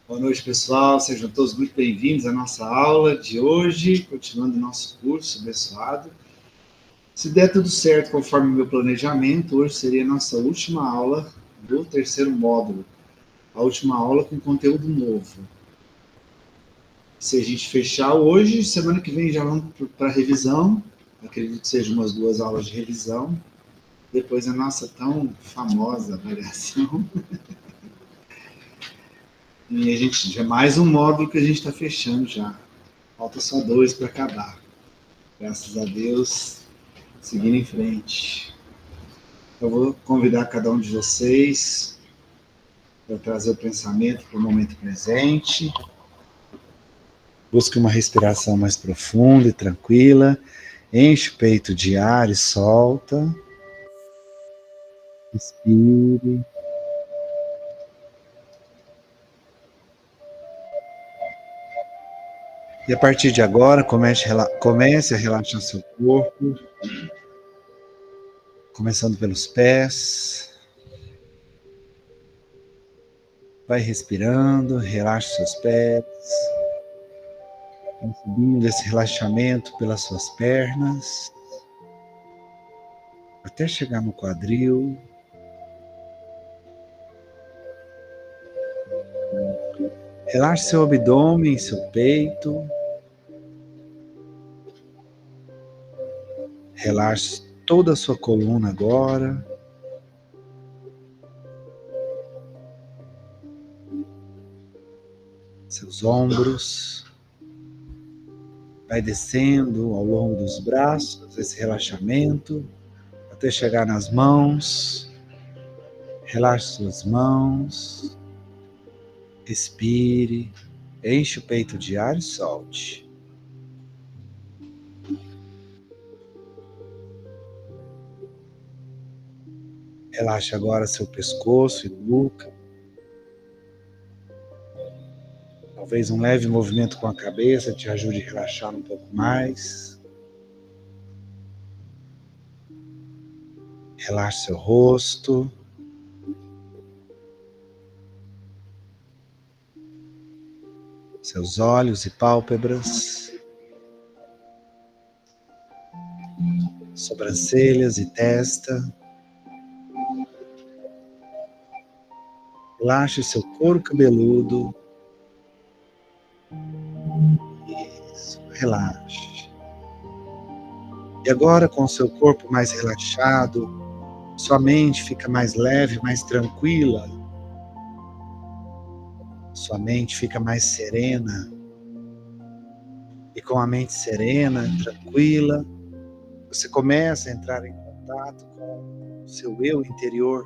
Boa noite, pessoal. Sejam todos muito bem-vindos à nossa aula de hoje, continuando o nosso curso abençoado. Se der tudo certo conforme o meu planejamento, hoje seria a nossa última aula do terceiro módulo, a última aula com conteúdo novo. Se a gente fechar hoje, semana que vem já vamos para a revisão, acredito que sejam umas 2 aulas de revisão, depois a nossa tão famosa avaliação. E a gente já mais um módulo que a gente está fechando já. Falta só 2 para acabar. Graças a Deus, seguindo em frente. Eu vou convidar cada um de vocês para trazer o pensamento para o momento presente. Busque uma respiração mais profunda e tranquila. Enche o peito de ar e solta. Inspire. E a partir de agora, comece a relaxar seu corpo. Começando pelos pés. Vai respirando, relaxa seus pés. Vai subindo esse relaxamento pelas suas pernas. Até chegar no quadril. Relaxe seu abdômen, seu peito. Relaxe toda a sua coluna agora. Seus ombros. Vai descendo ao longo dos braços, esse relaxamento, até chegar nas mãos. Relaxe suas mãos. Respire. Enche o peito de ar e solte. Relaxe agora seu pescoço e nuca. Talvez um leve movimento com a cabeça te ajude a relaxar um pouco mais. Relaxe seu rosto. Seus olhos e pálpebras. Sobrancelhas e testa. Relaxe seu couro cabeludo. Isso, relaxe. E agora, com o seu corpo mais relaxado, sua mente fica mais leve, mais tranquila. Sua mente fica mais serena. E com a mente serena, tranquila, você começa a entrar em contato com o seu eu interior,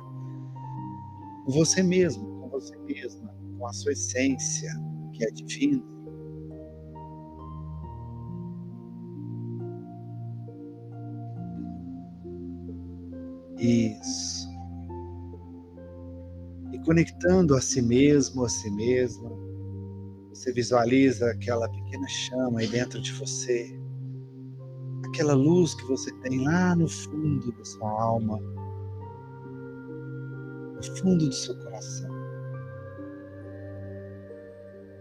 com você mesmo, com você mesma, com a sua essência, que é divina. Isso. E conectando a si mesmo, a si mesma, você visualiza aquela pequena chama aí dentro de você, aquela luz que você tem lá no fundo da sua alma, no fundo do seu coração.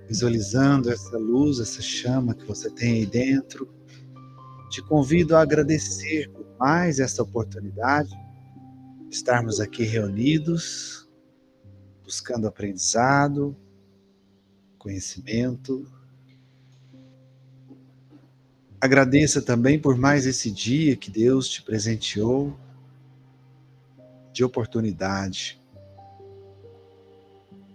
Visualizando essa luz, essa chama que você tem aí dentro, te convido a agradecer por mais essa oportunidade de estarmos aqui reunidos, buscando aprendizado, conhecimento. Agradeça também por mais esse dia que Deus te presenteou de oportunidade.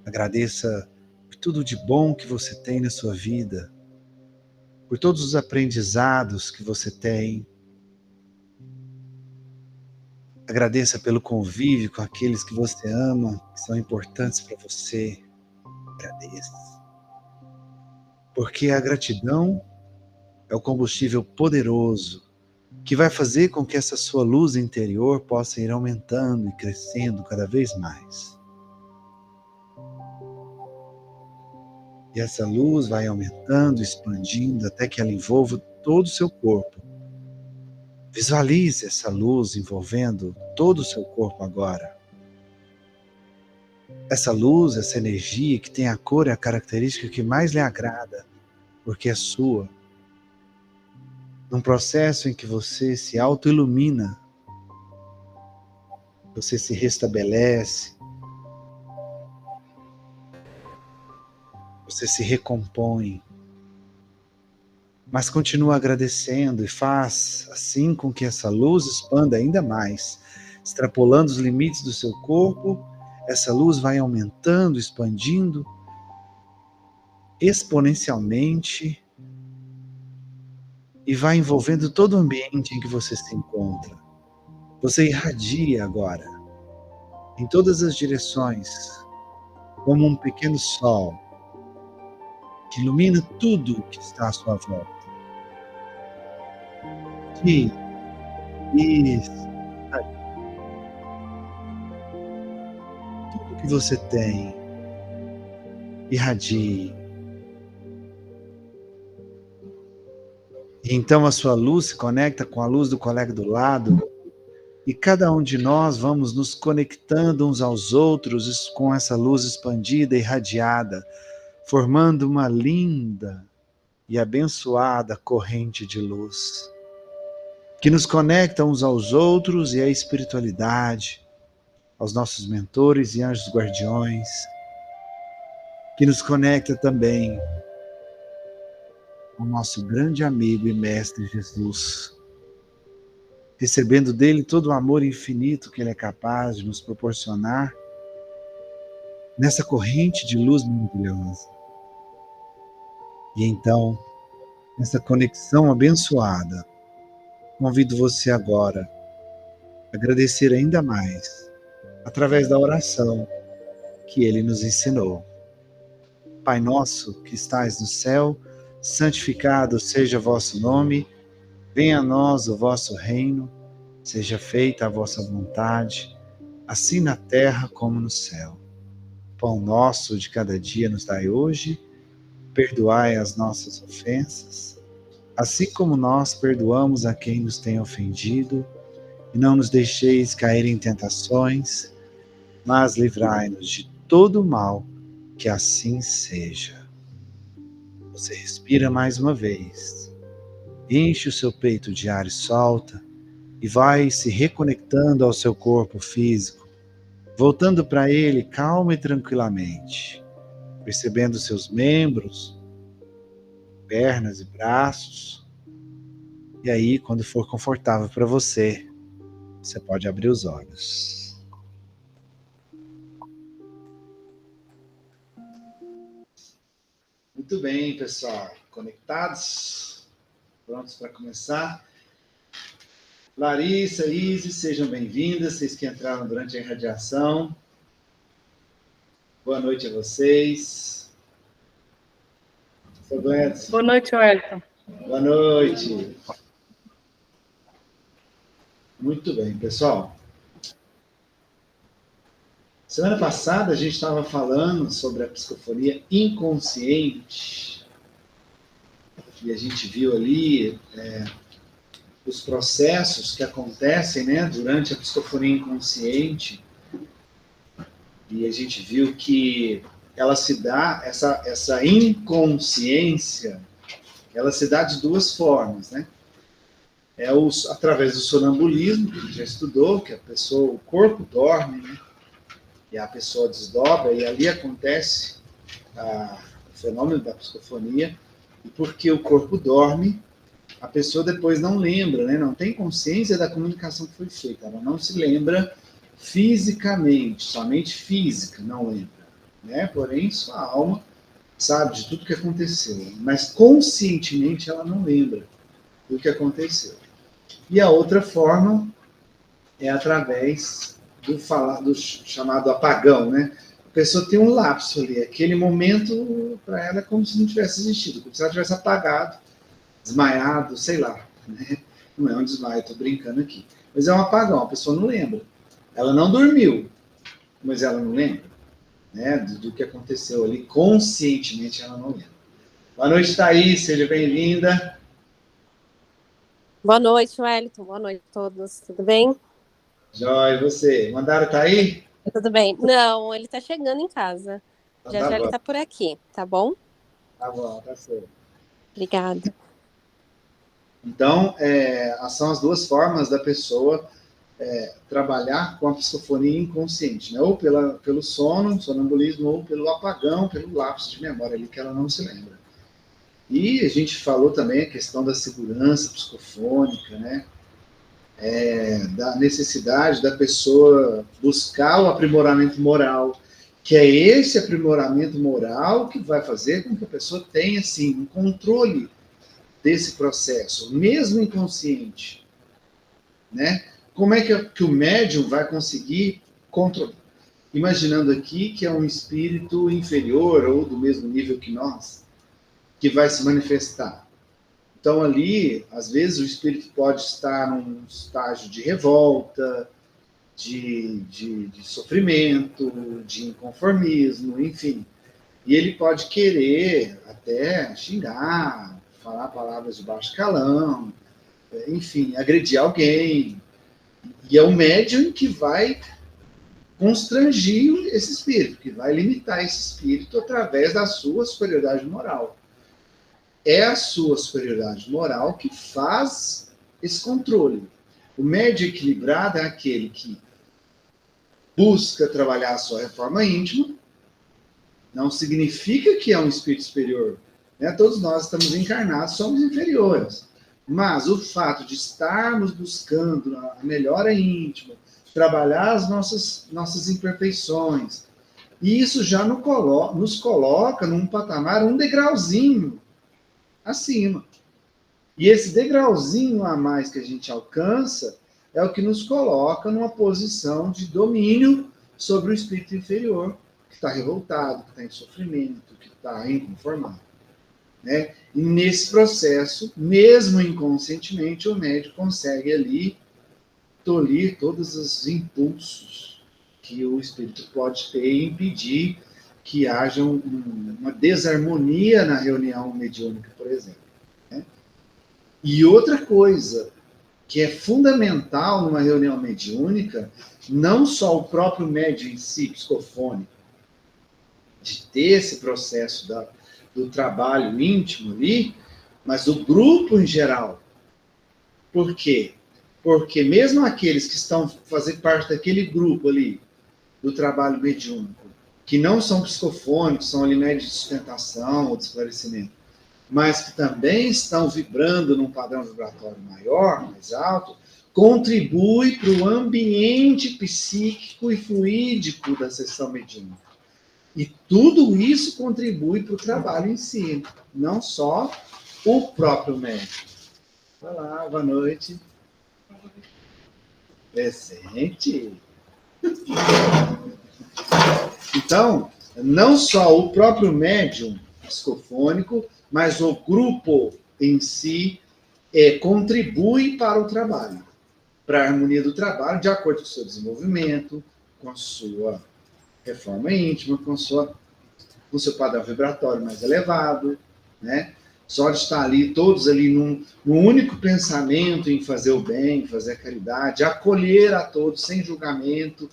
Agradeça por tudo de bom que você tem na sua vida, por todos os aprendizados que você tem. Agradeça pelo convívio com aqueles que você ama, que são importantes para você. Agradeça. Porque a gratidão é o combustível poderoso que vai fazer com que essa sua luz interior possa ir aumentando e crescendo cada vez mais. E essa luz vai aumentando, expandindo, até que ela envolva todo o seu corpo. Visualize essa luz envolvendo todo o seu corpo agora. essa luz, essa energia que tem a cor e a característica que mais lhe agrada, porque é sua. Num processo em que você se auto-ilumina, você se restabelece, você se recompõe, mas continua agradecendo e faz assim com que essa luz expanda ainda mais, extrapolando os limites do seu corpo. Essa luz vai aumentando, expandindo exponencialmente e vai envolvendo todo o ambiente em que você se encontra. Você irradia agora em todas as direções, como um pequeno sol que ilumina tudo que está à sua volta. Isso, tudo que você tem, irradie. E então a sua luz se conecta com a luz do colega do lado, e cada um de nós vamos nos conectando uns aos outros com essa luz expandida e irradiada, formando uma linda e abençoada corrente de luz, que nos conecta uns aos outros e à espiritualidade, aos nossos mentores e anjos guardiões, que nos conecta também ao nosso grande amigo e mestre Jesus, recebendo dele todo o amor infinito que ele é capaz de nos proporcionar nessa corrente de luz maravilhosa. E então, nessa conexão abençoada, convido você agora a agradecer ainda mais, através da oração que ele nos ensinou. Pai nosso que estais no céu, santificado seja o vosso nome, venha a nós o vosso reino, seja feita a vossa vontade, assim na terra como no céu. Pão nosso de cada dia nos dai hoje, perdoai as nossas ofensas, assim como nós perdoamos a quem nos tem ofendido, e não nos deixeis cair em tentações, mas livrai-nos de todo o mal, que assim seja. Você respira mais uma vez, enche o seu peito de ar e solta, e vai se reconectando ao seu corpo físico, voltando para ele calma e tranquilamente, percebendo seus membros, pernas e braços. E aí, quando for confortável para você, você pode abrir os olhos. Muito bem, pessoal. Conectados? Prontos para começar? Larissa, Isis, sejam bem-vindas. Vocês que entraram durante a irradiação. Boa noite a vocês. Boa noite, Wellington. Boa noite. Muito bem, pessoal. Semana passada a gente estava falando sobre a psicofonia inconsciente. E a gente viu ali os processos que acontecem, né, durante a psicofonia inconsciente. E a gente viu que ela se dá, essa inconsciência, ela se dá de duas formas, né? Através do sonambulismo, que a gente já estudou, que a pessoa, o corpo dorme, né? E a pessoa desdobra, e ali acontece o fenômeno da psicofonia, e porque o corpo dorme, a pessoa depois não lembra, né? Não tem consciência da comunicação que foi feita, ela não se lembra fisicamente, somente física, não lembra, né? Porém, sua alma sabe de tudo que aconteceu, mas conscientemente ela não lembra do que aconteceu. E a outra forma é através do chamado apagão, né? A pessoa tem um lapso ali, aquele momento para ela é como se não tivesse existido, como se ela tivesse apagado, desmaiado, sei lá, né? Não é um desmaio, estou brincando aqui, mas é um apagão, a pessoa não lembra. Ela não dormiu, mas ela não lembra, né, do que aconteceu ali, conscientemente ela não lembra. Boa noite, Thaís, seja bem-vinda. Boa noite, Wellington, boa noite a todos, tudo bem? Jóia, e você? Mandaram tá aí? Tudo bem? Não, ele tá chegando em casa. Já Tá já ele bom, tá por aqui, tá bom? tá certo. Obrigada. Então, são as duas formas da pessoa trabalhar com a psicofonia inconsciente, né? Ou pelo sono, sonambulismo, ou pelo apagão, pelo lapso de memória ali que ela não se lembra. E a gente falou também a questão da segurança psicofônica, né? Da necessidade da pessoa buscar o aprimoramento moral, que é esse aprimoramento moral que vai fazer com que a pessoa tenha, assim, um controle desse processo, mesmo inconsciente, né? Como é que o médium vai conseguir controlar? Imaginando aqui que é um espírito inferior ou do mesmo nível que nós, que vai se manifestar. Então, ali, às vezes, o espírito pode estar num estágio de revolta, de sofrimento, de inconformismo, enfim. E ele pode querer até xingar, falar palavras de baixo calão, enfim, agredir alguém. E é o médium que vai constrangir esse espírito, que vai limitar esse espírito através da sua superioridade moral. É a sua superioridade moral que faz esse controle. O médium equilibrado é aquele que busca trabalhar a sua reforma íntima, não significa que é um espírito superior. Né? Todos nós estamos encarnados, somos inferiores. Mas o fato de estarmos buscando a melhora íntima, trabalhar as nossas imperfeições, e isso já nos coloca num patamar, um degrauzinho acima. E esse degrauzinho a mais que a gente alcança é o que nos coloca numa posição de domínio sobre o espírito inferior, que está revoltado, que está em sofrimento, que está inconformado. Né? E nesse processo, mesmo inconscientemente, o médium consegue ali tolir todos os impulsos que o espírito pode ter e impedir que haja uma desarmonia na reunião mediúnica, por exemplo. Né? E outra coisa que é fundamental numa reunião mediúnica, não só o próprio médium em si, psicofônico, de ter esse processo do trabalho íntimo ali, mas o grupo em geral. Por quê? Porque mesmo aqueles que estão fazendo parte daquele grupo ali, do trabalho mediúnico, que não são psicofônicos, são ali médios de sustentação ou de esclarecimento, mas que também estão vibrando num padrão vibratório maior, mais alto, contribui para o ambiente psíquico e fluídico da sessão mediúnica. E tudo isso contribui para o trabalho em si, não só o próprio médico. Olá, boa noite. Presente. Então, não só o próprio médium psicofônico, mas o grupo em si contribui para o trabalho, para a harmonia do trabalho, de acordo com o seu desenvolvimento, com a sua reforma íntima, com o seu padrão vibratório mais elevado, né? Só de estar ali, todos ali num único pensamento em fazer o bem, fazer a caridade, acolher a todos sem julgamento,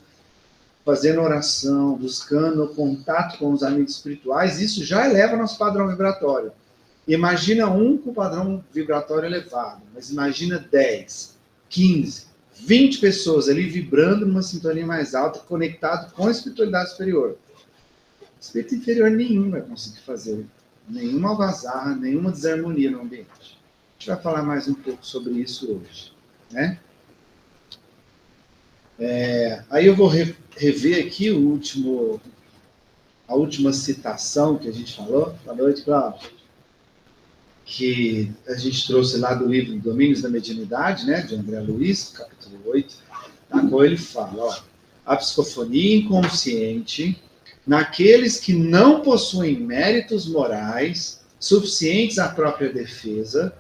fazendo oração, buscando contato com os amigos espirituais, isso já eleva nosso padrão vibratório. Imagina um com padrão vibratório elevado, mas imagina 10, 15, 20 pessoas ali vibrando numa sintonia mais alta, conectado com a espiritualidade superior. Espírito inferior nenhum vai conseguir fazer nenhuma algazarra, nenhuma desarmonia no ambiente. A gente vai falar mais um pouco sobre isso hoje, né? Aí eu vou rever aqui a última citação que a gente falou. Boa noite, Cláudio. Que a gente trouxe lá do livro Domínios da Mediunidade, né, de André Luiz, capítulo 8, na qual ele fala, ó, a psicofonia inconsciente naqueles que não possuem méritos morais suficientes à própria defesa,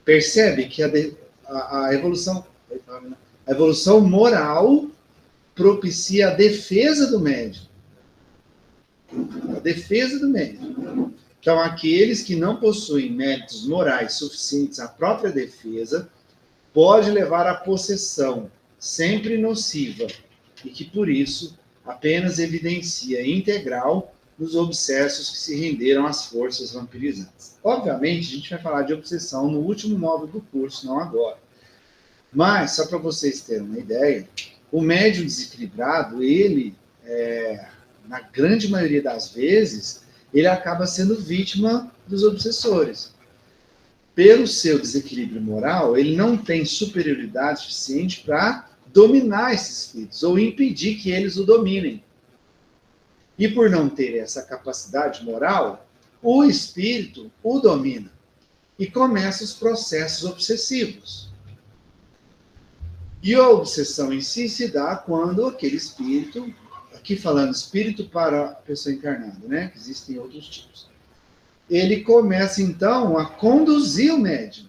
percebe que a evolução moral propicia a defesa do médium. A defesa do médium. Então, aqueles que não possuem méritos morais suficientes à própria defesa, pode levar à possessão, sempre nociva, e que, por isso, apenas evidencia integral nos obsessos que se renderam às forças vampirizantes. Obviamente, a gente vai falar de obsessão no último módulo do curso, não agora. Mas, só para vocês terem uma ideia, o médium desequilibrado, ele, na grande maioria das vezes, ele acaba sendo vítima dos obsessores. Pelo seu desequilíbrio moral, ele não tem superioridade suficiente para dominar esses espíritos, ou impedir que eles o dominem. E por não ter essa capacidade moral, o espírito o domina. E começa os processos obsessivos. E a obsessão em si se dá quando aquele espírito, aqui falando espírito para a pessoa encarnada, né? Existem outros tipos. Ele começa, então, a conduzir o médium.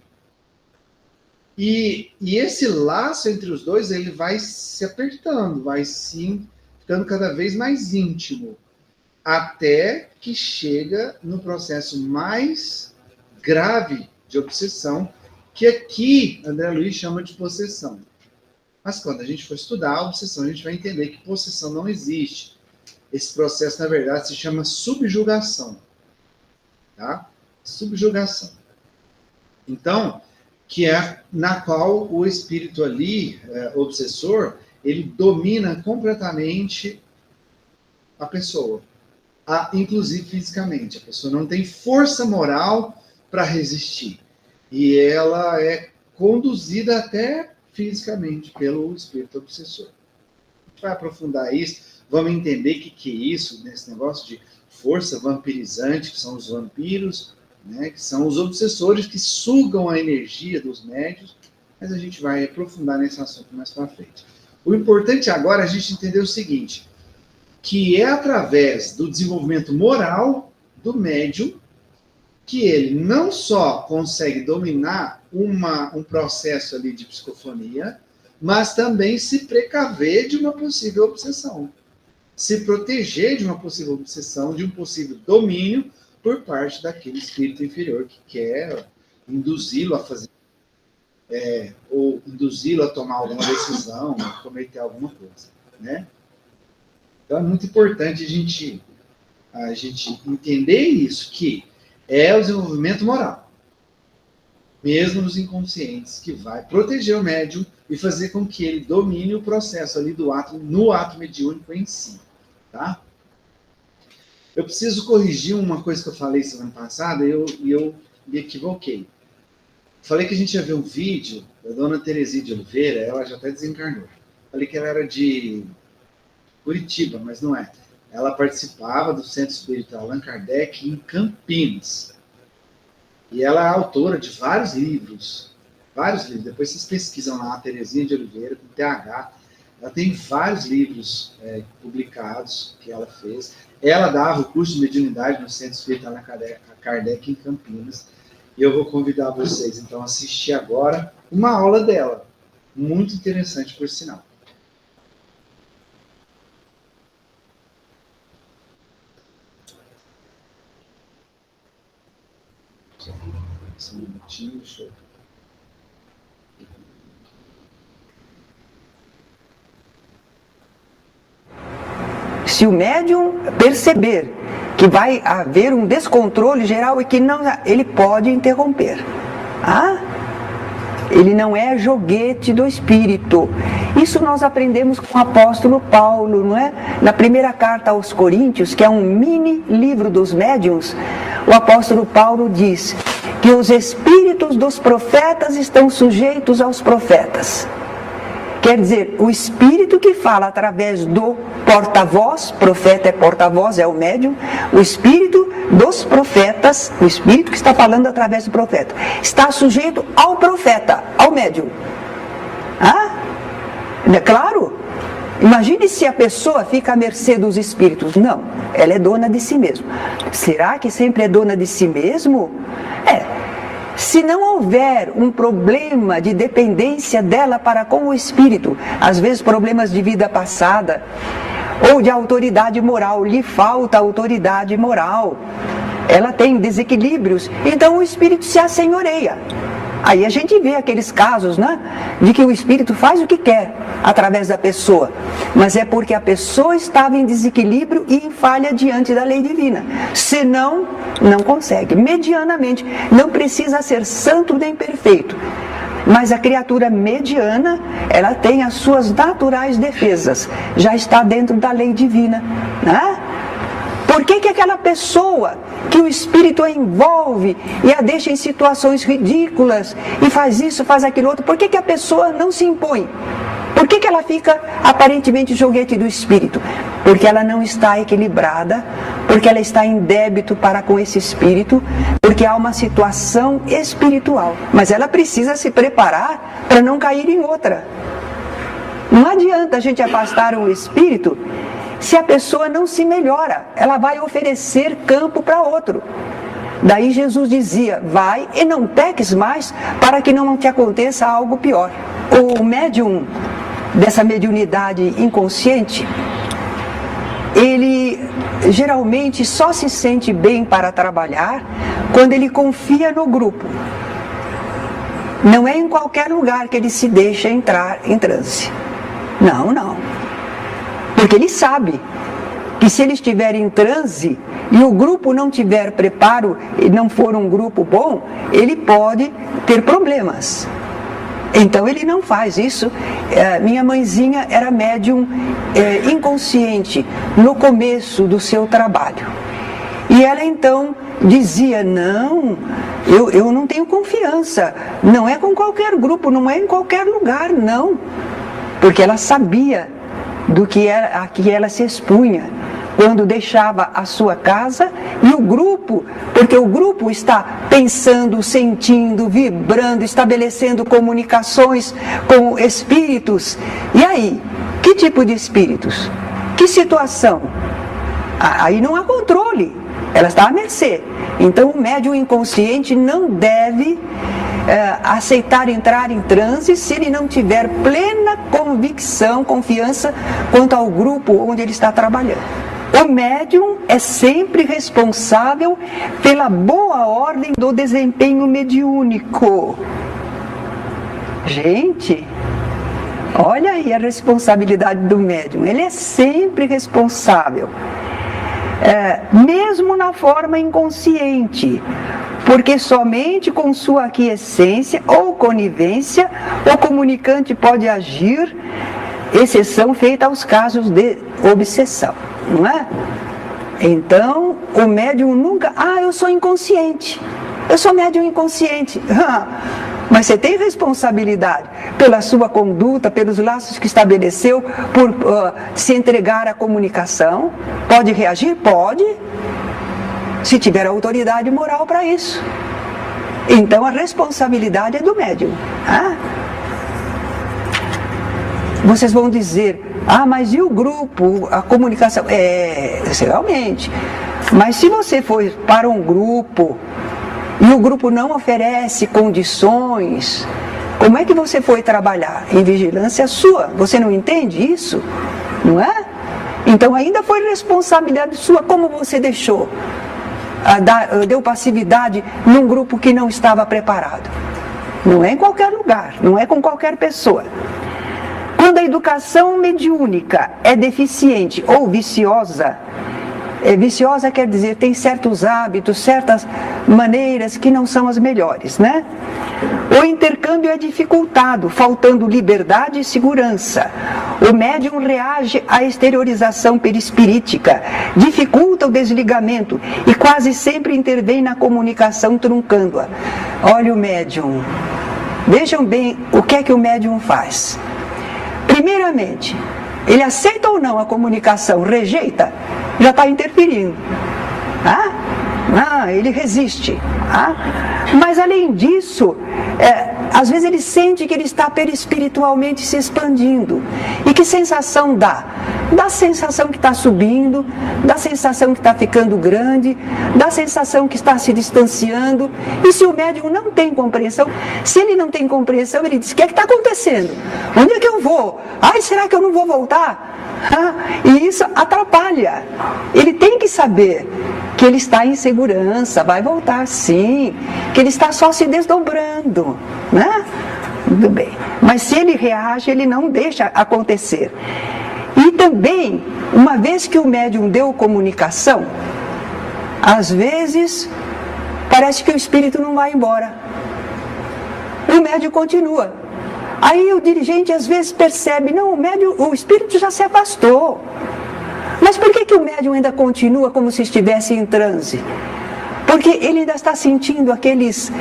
E esse laço entre os dois, ele vai se apertando, vai se ficando cada vez mais íntimo, até que chega no processo mais grave de obsessão, que aqui André Luiz chama de possessão. Mas quando a gente for estudar a obsessão, a gente vai entender que possessão não existe. Esse processo, na verdade, se chama subjugação. Tá? Subjugação. Então, que é na qual o espírito ali, obsessor, ele domina completamente a pessoa. Inclusive fisicamente. A pessoa não tem força moral para resistir. E ela é conduzida até fisicamente pelo espírito obsessor. A gente vai aprofundar isso, vamos entender o que é isso, nesse negócio de força vampirizante, que são os vampiros, né, que são os obsessores que sugam a energia dos médios, mas a gente vai aprofundar nesse assunto mais para frente. O importante agora é a gente entender o seguinte, que é através do desenvolvimento moral do médium que ele não só consegue dominar um processo ali de psicofonia, mas também se precaver de uma possível obsessão. Se proteger de uma possível obsessão, de um possível domínio por parte daquele espírito inferior que quer induzi-lo a fazer, ou induzi-lo a tomar alguma decisão, a cometer alguma coisa, né? Então é muito importante a gente entender isso, que é o desenvolvimento moral, mesmo nos inconscientes, que vai proteger o médium e fazer com que ele domine o processo ali no ato mediúnico em si, tá? Eu preciso corrigir uma coisa que eu falei semana passada e eu me equivoquei. Falei que a gente ia ver um vídeo da dona Terezinha de Oliveira, ela já até desencarnou. Falei que ela era de Curitiba, mas não é. Ela participava do Centro Espírita Allan Kardec em Campinas. E ela é autora de vários livros. Vários livros. Depois vocês pesquisam lá, a Terezinha de Oliveira, com TH. Ela tem vários livros publicados que ela fez. Ela dava o curso de mediunidade no Centro Espírita Allan Kardec em Campinas. E eu vou convidar vocês, então, a assistir agora uma aula dela. Muito interessante, por sinal. Só um minutinho, deixa eu... Se o médium perceber que vai haver um descontrole geral e que não, ele pode interromper. Ele não é joguete do espírito. Isso nós aprendemos com o apóstolo Paulo, não é? Na primeira carta aos Coríntios, que é um mini livro dos médiuns, o apóstolo Paulo diz que os espíritos dos profetas estão sujeitos aos profetas. Quer dizer, o espírito que fala através do porta-voz, profeta é porta-voz, é o médium, o espírito dos profetas, o espírito que está falando através do profeta, está sujeito ao profeta, ao médium. É claro? Imagine se a pessoa fica à mercê dos espíritos. Não, ela é dona de si mesma. Será que sempre é dona de si mesmo? Se não houver um problema de dependência dela para com o espírito, às vezes problemas de vida passada, ou de autoridade moral, lhe falta autoridade moral, ela tem desequilíbrios, então o espírito se assenhoreia. Aí a gente vê aqueles casos, né, de que o espírito faz o que quer através da pessoa, mas é porque a pessoa estava em desequilíbrio e em falha diante da lei divina. Senão, não consegue. Medianamente, não precisa ser santo nem perfeito. Mas a criatura mediana, ela tem as suas naturais defesas, já está dentro da lei divina, né? Por que aquela pessoa que o espírito a envolve e a deixa em situações ridículas e faz isso, faz aquilo outro, por que a pessoa não se impõe? Por que ela fica aparentemente joguete do espírito? Porque ela não está equilibrada, porque ela está em débito para com esse espírito, porque há uma situação espiritual. Mas ela precisa se preparar para não cair em outra. Não adianta a gente afastar um espírito se a pessoa não se melhora. Ela vai oferecer campo para outro. Daí Jesus dizia, vai e não peques mais para que não te aconteça algo pior. O médium dessa mediunidade inconsciente, ele geralmente só se sente bem para trabalhar quando ele confia no grupo. Não é em qualquer lugar que ele se deixa entrar em transe. Não. Porque ele sabe que se ele estiver em transe e o grupo não tiver preparo e não for um grupo bom, ele pode ter problemas. Então ele não faz isso. Minha mãezinha era médium inconsciente no começo do seu trabalho. E ela então dizia, não, eu não tenho confiança, não é com qualquer grupo, não é em qualquer lugar, não. Porque ela sabia do que a que ela se expunha quando deixava a sua casa e o grupo, porque o grupo está pensando, sentindo, vibrando, estabelecendo comunicações com espíritos. E aí, que tipo de espíritos? Que situação? Aí não há controle, ela está à mercê. Então o médium inconsciente não deve aceitar entrar em transe se ele não tiver plena convicção, confiança quanto ao grupo onde ele está trabalhando. O médium é sempre responsável pela boa ordem do desempenho mediúnico. Gente, olha aí a responsabilidade do médium. Ele é sempre responsável, mesmo na forma inconsciente, porque somente com sua aquiescência ou conivência o comunicante pode agir, exceção feita aos casos de obsessão, não é? Então, o médium nunca, eu sou inconsciente, eu sou médium inconsciente. Mas você tem responsabilidade pela sua conduta, pelos laços que estabeleceu, por se entregar à comunicação. Pode reagir? Pode, se tiver autoridade moral para isso. Então a responsabilidade é do médium. Vocês vão dizer, mas e o grupo, a comunicação? Realmente. Mas se você for para um grupo e o grupo não oferece condições, como é que você foi trabalhar? Em vigilância sua. Você não entende isso? Não é? Então ainda foi responsabilidade sua. Como você deixou? Deu passividade num grupo que não estava preparado. Não é em qualquer lugar, não é com qualquer pessoa. Quando a educação mediúnica é deficiente ou viciosa, viciosa quer dizer, tem certos hábitos, certas maneiras que não são as melhores, né? O intercâmbio é dificultado, faltando liberdade e segurança. O médium reage à exteriorização perispirítica, dificulta o desligamento e quase sempre intervém na comunicação, truncando-a. Olha o médium. Vejam bem o que é que o médium faz. Primeiramente, ele aceita ou não a comunicação, rejeita, já está interferindo. Ele resiste. Mas além disso, Às vezes ele sente que ele está perispiritualmente se expandindo. E que sensação dá? Dá a sensação que está subindo, dá a sensação que está ficando grande, dá a sensação que está se distanciando. E se o médium não tem compreensão, se ele não tem compreensão, ele diz: o que é que está acontecendo? Onde é que eu vou? Ai, será que eu não vou voltar? E isso atrapalha. Ele tem que saber que ele está em segurança, vai voltar sim, que ele está só se desdobrando, né? Tudo bem. Mas se ele reage, ele não deixa acontecer. E também, uma vez que o médium deu comunicação, às vezes parece que o espírito não vai embora. O médium continua. Aí o dirigente às vezes percebe: não, o espírito já se afastou. Mas por que o médium ainda continua como se estivesse em transe? Porque ele ainda está sentindo aqueles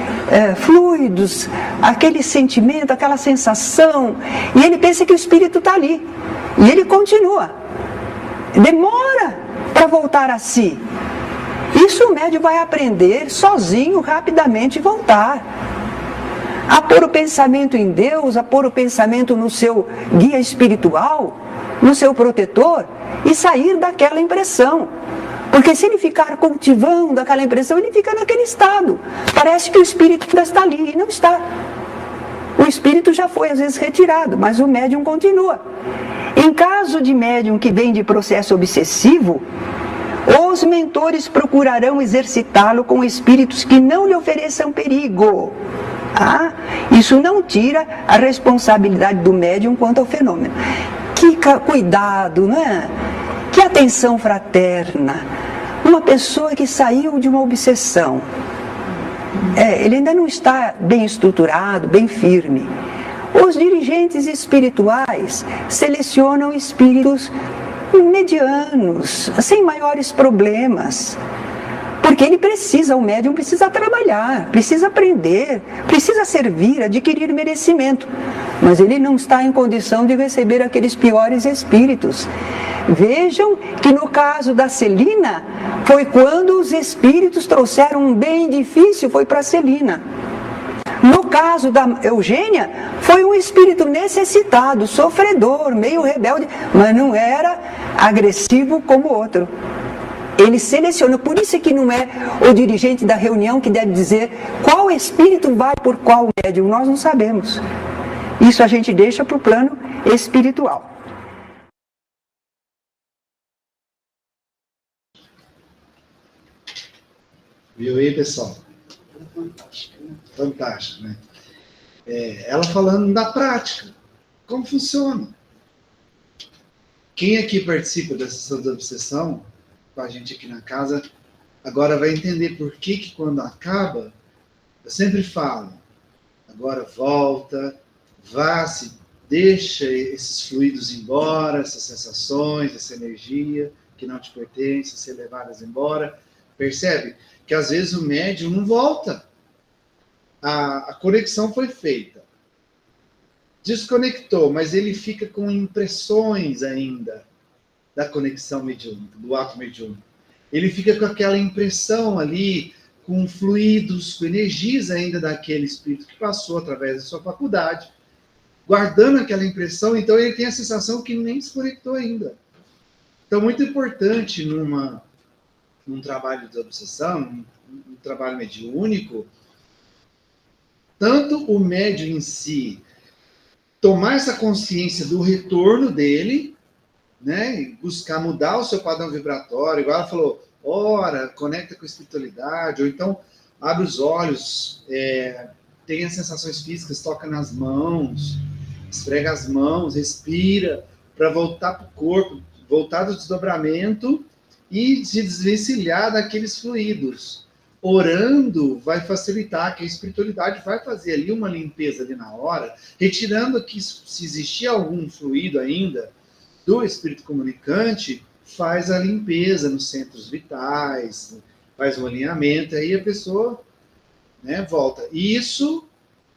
fluidos, aquele sentimento, aquela sensação, e ele pensa que o espírito está ali. E ele continua. Demora para voltar a si. Isso o médium vai aprender sozinho, rapidamente voltar. A pôr o pensamento em Deus, a pôr o pensamento no seu guia espiritual, no seu protetor, e sair daquela impressão. Porque se ele ficar cultivando aquela impressão, ele fica naquele estado. Parece que o espírito ainda está ali, e não está. O espírito já foi às vezes retirado, mas o médium continua. Em caso de médium que vem de processo obsessivo, os mentores procurarão exercitá-lo com espíritos que não lhe ofereçam perigo. Isso não tira a responsabilidade do médium quanto ao fenômeno. Que cuidado, não é? Que atenção fraterna. Uma pessoa que saiu de uma obsessão, ele ainda não está bem estruturado, bem firme. Os dirigentes espirituais selecionam espíritos medianos, sem maiores problemas. Porque ele precisa, o médium precisa trabalhar, precisa aprender, precisa servir, adquirir merecimento. Mas ele não está em condição de receber aqueles piores espíritos. Vejam que no caso da Celina, foi quando os espíritos trouxeram um bem difícil, foi para a Celina. No caso da Eugênia, foi um espírito necessitado, sofredor, meio rebelde, mas não era agressivo como o outro. Ele seleciona, por isso é que não é o dirigente da reunião que deve dizer qual espírito vai por qual médium, nós não sabemos. Isso a gente deixa para o plano espiritual. Viu aí, pessoal? Fantástico, né? Ela falando da prática, como funciona. Quem aqui participa da sessão de obsessão, com a gente aqui na casa, agora vai entender por que quando acaba, eu sempre falo, agora volta, deixa esses fluidos embora, essas sensações, essa energia que não te pertence, ser levadas embora. Percebe que às vezes o médium não volta. A conexão foi feita. Desconectou, mas ele fica com impressões ainda da conexão mediúnica, do ato mediúnico. Ele fica com aquela impressão ali, com fluidos, com energias ainda daquele espírito que passou através da sua faculdade, guardando aquela impressão, então ele tem a sensação que nem se conectou ainda. Então, muito importante num trabalho de obsessão, num trabalho mediúnico, tanto o médium em si tomar essa consciência do retorno dele, né, e buscar mudar o seu padrão vibratório, igual ela falou, ora, conecta com a espiritualidade, ou então abre os olhos, tem as sensações físicas, toca nas mãos, esfrega as mãos, respira, para voltar para o corpo, voltar do desdobramento e se desvencilhar daqueles fluidos. Orando vai facilitar, que a espiritualidade vai fazer ali uma limpeza ali na hora, retirando que se existia algum fluido ainda do espírito comunicante, faz a limpeza nos centros vitais, faz um alinhamento, aí a pessoa, né, volta. E isso,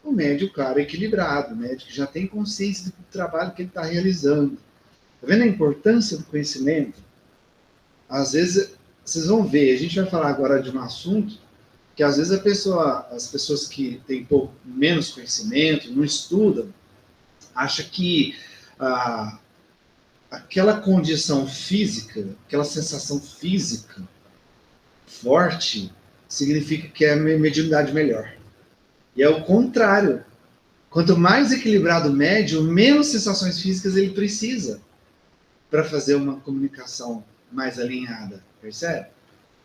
o médium, claro, equilibrado, o médium que já tem consciência do trabalho que ele está realizando. Está vendo a importância do conhecimento? Às vezes, vocês vão ver, a gente vai falar agora de um assunto Porque às vezes as pessoas que têm menos conhecimento, não estudam, acham que aquela condição física, aquela sensação física forte, significa que é a mediunidade melhor. E é o contrário. Quanto mais equilibrado o médium, menos sensações físicas ele precisa para fazer uma comunicação mais alinhada, percebe?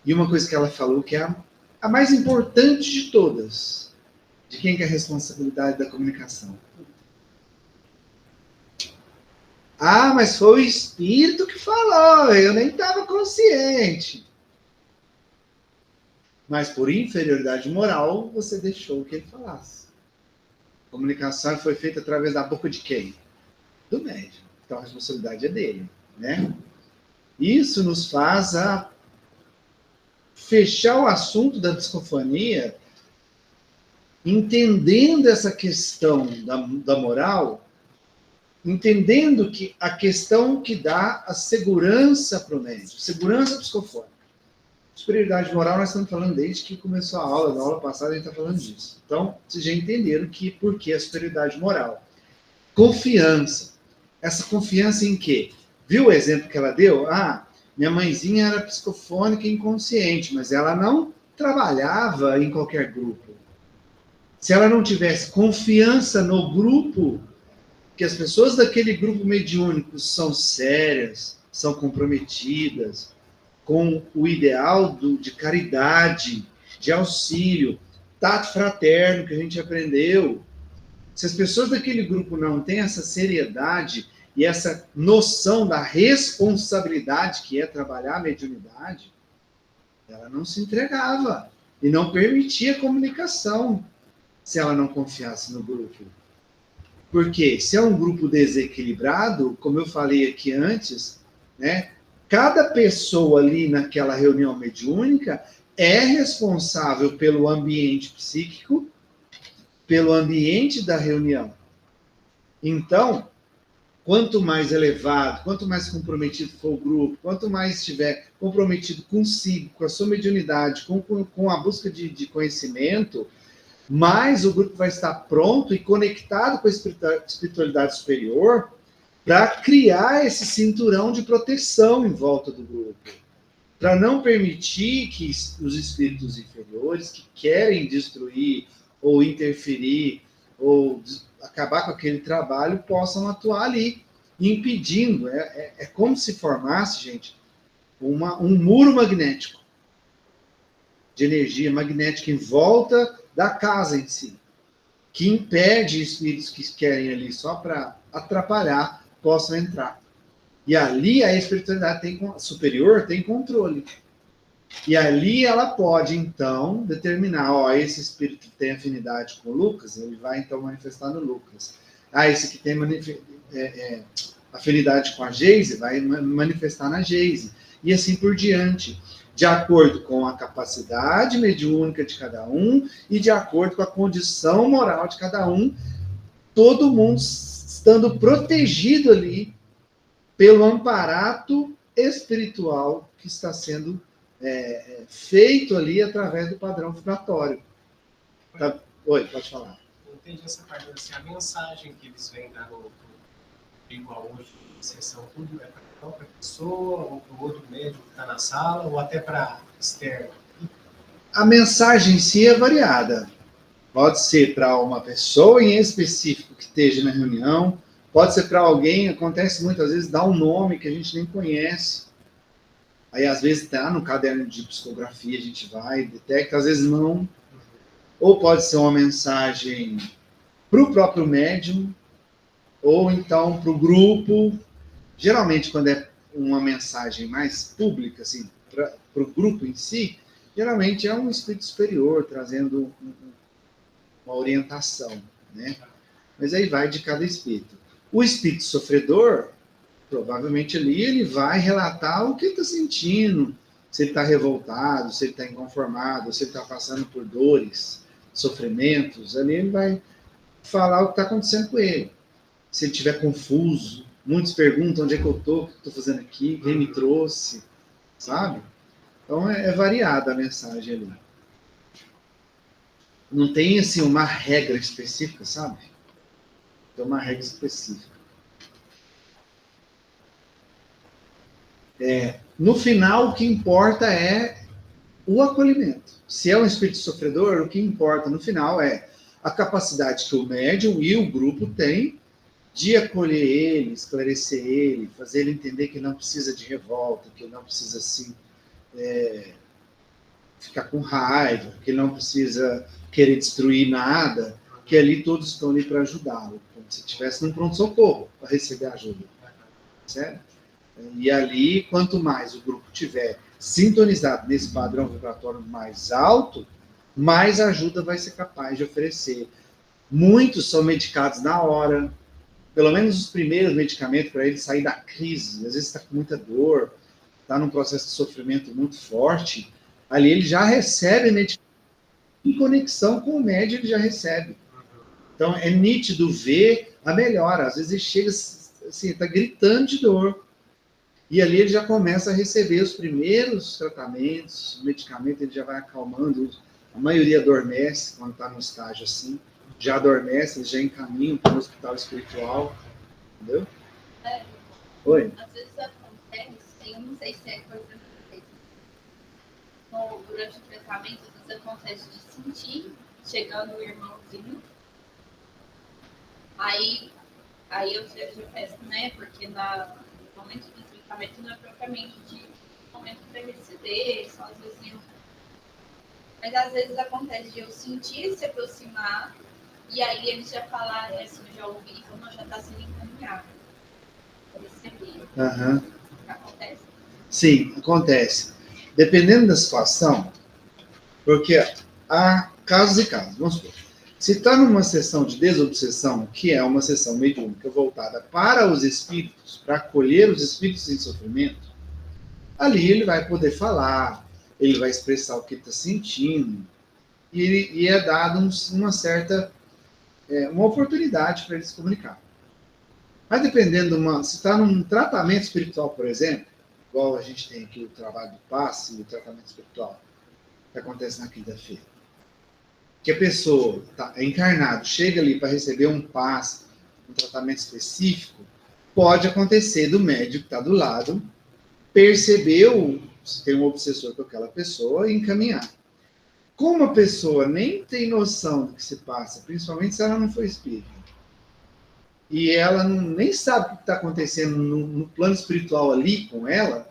E uma coisa que ela falou que é a mais importante de todas. De quem que é a responsabilidade da comunicação? Ah, mas foi o espírito que falou, eu nem estava consciente. Mas por inferioridade moral, você deixou que ele falasse. A comunicação foi feita através da boca de quem? Do médium. Então a responsabilidade é dele, né? Isso nos faz fechar o assunto da psicofonia, entendendo essa questão da moral, entendendo que a questão que dá a segurança para o médium, segurança psicofônica. Superioridade moral nós estamos falando desde que começou a aula, na aula passada a gente está falando disso. Então, vocês já entenderam por que a superioridade moral. Confiança. Essa confiança em quê? Viu o exemplo que ela deu? Ah, minha mãezinha era psicofônica e inconsciente, mas ela não trabalhava em qualquer grupo. Se ela não tivesse confiança no grupo, que as pessoas daquele grupo mediúnico são sérias, são comprometidas, com o ideal de caridade, de auxílio, tato fraterno que a gente aprendeu. Se as pessoas daquele grupo não têm essa seriedade e essa noção da responsabilidade que é trabalhar a mediunidade, ela não se entregava e não permitia comunicação se ela não confiasse no grupo. Porque se é um grupo desequilibrado, como eu falei aqui antes, né? Cada pessoa ali naquela reunião mediúnica é responsável pelo ambiente psíquico, pelo ambiente da reunião. Então, quanto mais elevado, quanto mais comprometido for o grupo, quanto mais estiver comprometido consigo, com a sua mediunidade, com a busca de conhecimento, mais o grupo vai estar pronto e conectado com a espiritualidade superior para criar esse cinturão de proteção em volta do grupo, para não permitir que os espíritos inferiores que querem destruir ou interferir ou acabar com aquele trabalho possam atuar ali, impedindo. É como se formasse, gente, um muro magnético de energia magnética em volta da casa em si, que impede espíritos que querem ali só para atrapalhar possam entrar. E ali a espiritualidade superior tem controle. E ali ela pode, então, determinar, esse espírito tem afinidade com o Lucas, ele vai, então, manifestar no Lucas. Esse que tem afinidade com a Geise, vai manifestar na Geise. E assim por diante, de acordo com a capacidade mediúnica de cada um e de acordo com a condição moral de cada um, todo mundo estando protegido ali pelo amparato espiritual que está sendo feito ali através do padrão vibratório. Tá? Oi, pode falar. Eu entendi essa parte, assim, a mensagem que eles vêm dar igual hoje, sessão, tudo é para a própria pessoa, ou para o outro médico que está na sala, ou até para externo? A mensagem em si é variada. Pode ser para uma pessoa em específico que esteja na reunião, pode ser para alguém, acontece muitas vezes, dá um nome que a gente nem conhece. Aí, às vezes, está no caderno de psicografia, a gente vai, detecta, às vezes não. Ou pode ser uma mensagem para o próprio médium, ou então para o grupo. Geralmente, quando é uma mensagem mais pública, assim, para o grupo em si, geralmente é um espírito superior trazendo uma orientação, né? Mas aí vai de cada espírito. O espírito sofredor, provavelmente ali, ele vai relatar o que ele está sentindo, se ele está revoltado, se ele está inconformado, se ele está passando por dores, sofrimentos, ali ele vai falar o que está acontecendo com ele. Se ele estiver confuso, muitos perguntam onde é que eu estou, o que eu estou fazendo aqui, quem me trouxe, sabe? Então é variada a mensagem ali. não tem, assim, uma regra específica, sabe? Tem uma regra específica. No final, o que importa é o acolhimento. Se é um espírito sofredor, o que importa no final é a capacidade que o médium e o grupo têm de acolher ele, esclarecer ele, fazer ele entender que não precisa de revolta, que não precisa, assim, ficar com raiva, que não precisa querer destruir nada, que ali todos estão ali para ajudá-lo, como se estivesse num pronto-socorro para receber ajuda. Certo? E ali, quanto mais o grupo tiver sintonizado nesse padrão vibratório mais alto, mais ajuda vai ser capaz de oferecer. Muitos são medicados na hora, pelo menos os primeiros medicamentos para ele sair da crise. Às vezes está com muita dor, está num processo de sofrimento muito forte, ali ele já recebe medicamento em conexão com o médium, ele já recebe. Então é nítido ver a melhora. Às vezes ele chega assim, está gritando de dor. E ali ele já começa a receber os primeiros tratamentos, o medicamento ele já vai acalmando. A maioria adormece quando está no estágio assim. Já adormece, eles já encaminham para o hospital espiritual. Entendeu? Oi? Às vezes acontece, eu não sei se é coisa durante o tratamento, às vezes acontece de sentir chegando o irmãozinho. Aí eu peço, né? Porque no momento do tratamento não é propriamente de momento para receber, só às vezes. Mas às vezes acontece de eu sentir se aproximar e aí eles já falaram, assim, eu já ouvi, como já está sendo encaminhado. Para receber. Uhum. Acontece? Sim, acontece. Dependendo da situação, porque há casos e casos. Vamos supor. Se está numa sessão de desobsessão, que é uma sessão mediúnica voltada para os espíritos, para acolher os espíritos em sofrimento, ali ele vai poder falar, ele vai expressar o que ele está sentindo, e é dado uma certa uma oportunidade para ele se comunicar. Mas dependendo, se está num tratamento espiritual, por exemplo, igual a gente tem aqui o trabalho do passe e o tratamento espiritual, que acontece na quinta-feira, que a pessoa é encarnado, chega ali para receber um passe, um tratamento específico, pode acontecer do médico que está do lado, percebeu se tem um obsessor com aquela pessoa e encaminhar. Como a pessoa nem tem noção do que se passa, principalmente se ela não for espírita, e ela nem sabe o que está acontecendo no plano espiritual ali com ela,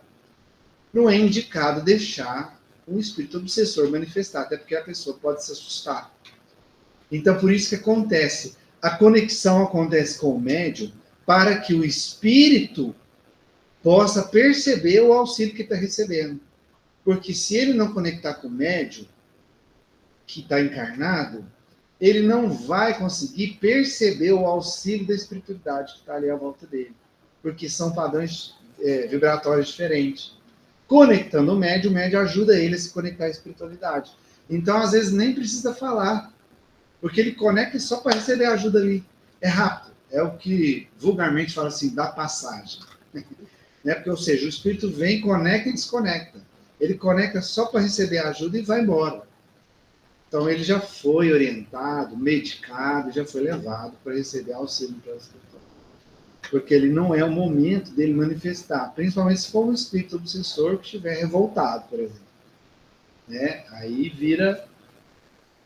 não é indicado deixar um espírito obsessor manifestar, até porque a pessoa pode se assustar. Então, por isso que acontece, a conexão acontece com o médium para que o espírito possa perceber o auxílio que está recebendo. Porque se ele não conectar com o médium, que está encarnado, ele não vai conseguir perceber o auxílio da espiritualidade que está ali à volta dele. Porque são padrões vibratórios diferentes. Conectando o médium ajuda ele a se conectar à espiritualidade. Então, às vezes, nem precisa falar. Porque ele conecta só para receber ajuda ali. É rápido. É o que vulgarmente fala assim, dá passagem. Né? Porque, ou seja, o espírito vem, conecta e desconecta. Ele conecta só para receber ajuda e vai embora. Então, ele já foi orientado, medicado, já foi levado para receber auxílio pela espiritual. Porque ele não é o momento dele manifestar, principalmente se for um espírito obsessor que estiver revoltado, por exemplo. Né? Aí vira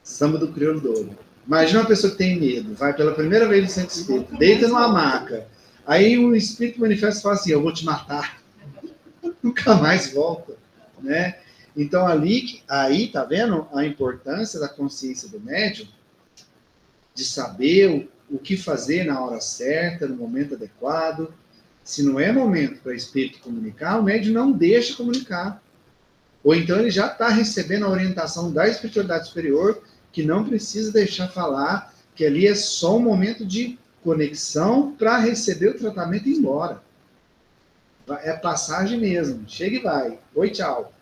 samba do crioulo doido. Imagina uma pessoa que tem medo, vai pela primeira vez no centro espírita, deita numa maca, aí o espírito manifesta e fala assim, eu vou te matar. Nunca mais volta. Né? Então, aí, tá vendo a importância da consciência do médium, de saber o que fazer na hora certa, no momento adequado. Se não é momento para o espírito comunicar, o médium não deixa comunicar. Ou então ele já está recebendo a orientação da espiritualidade superior, que não precisa deixar falar, que ali é só um momento de conexão para receber o tratamento e ir embora. É passagem mesmo, chega e vai. Oi, tchau.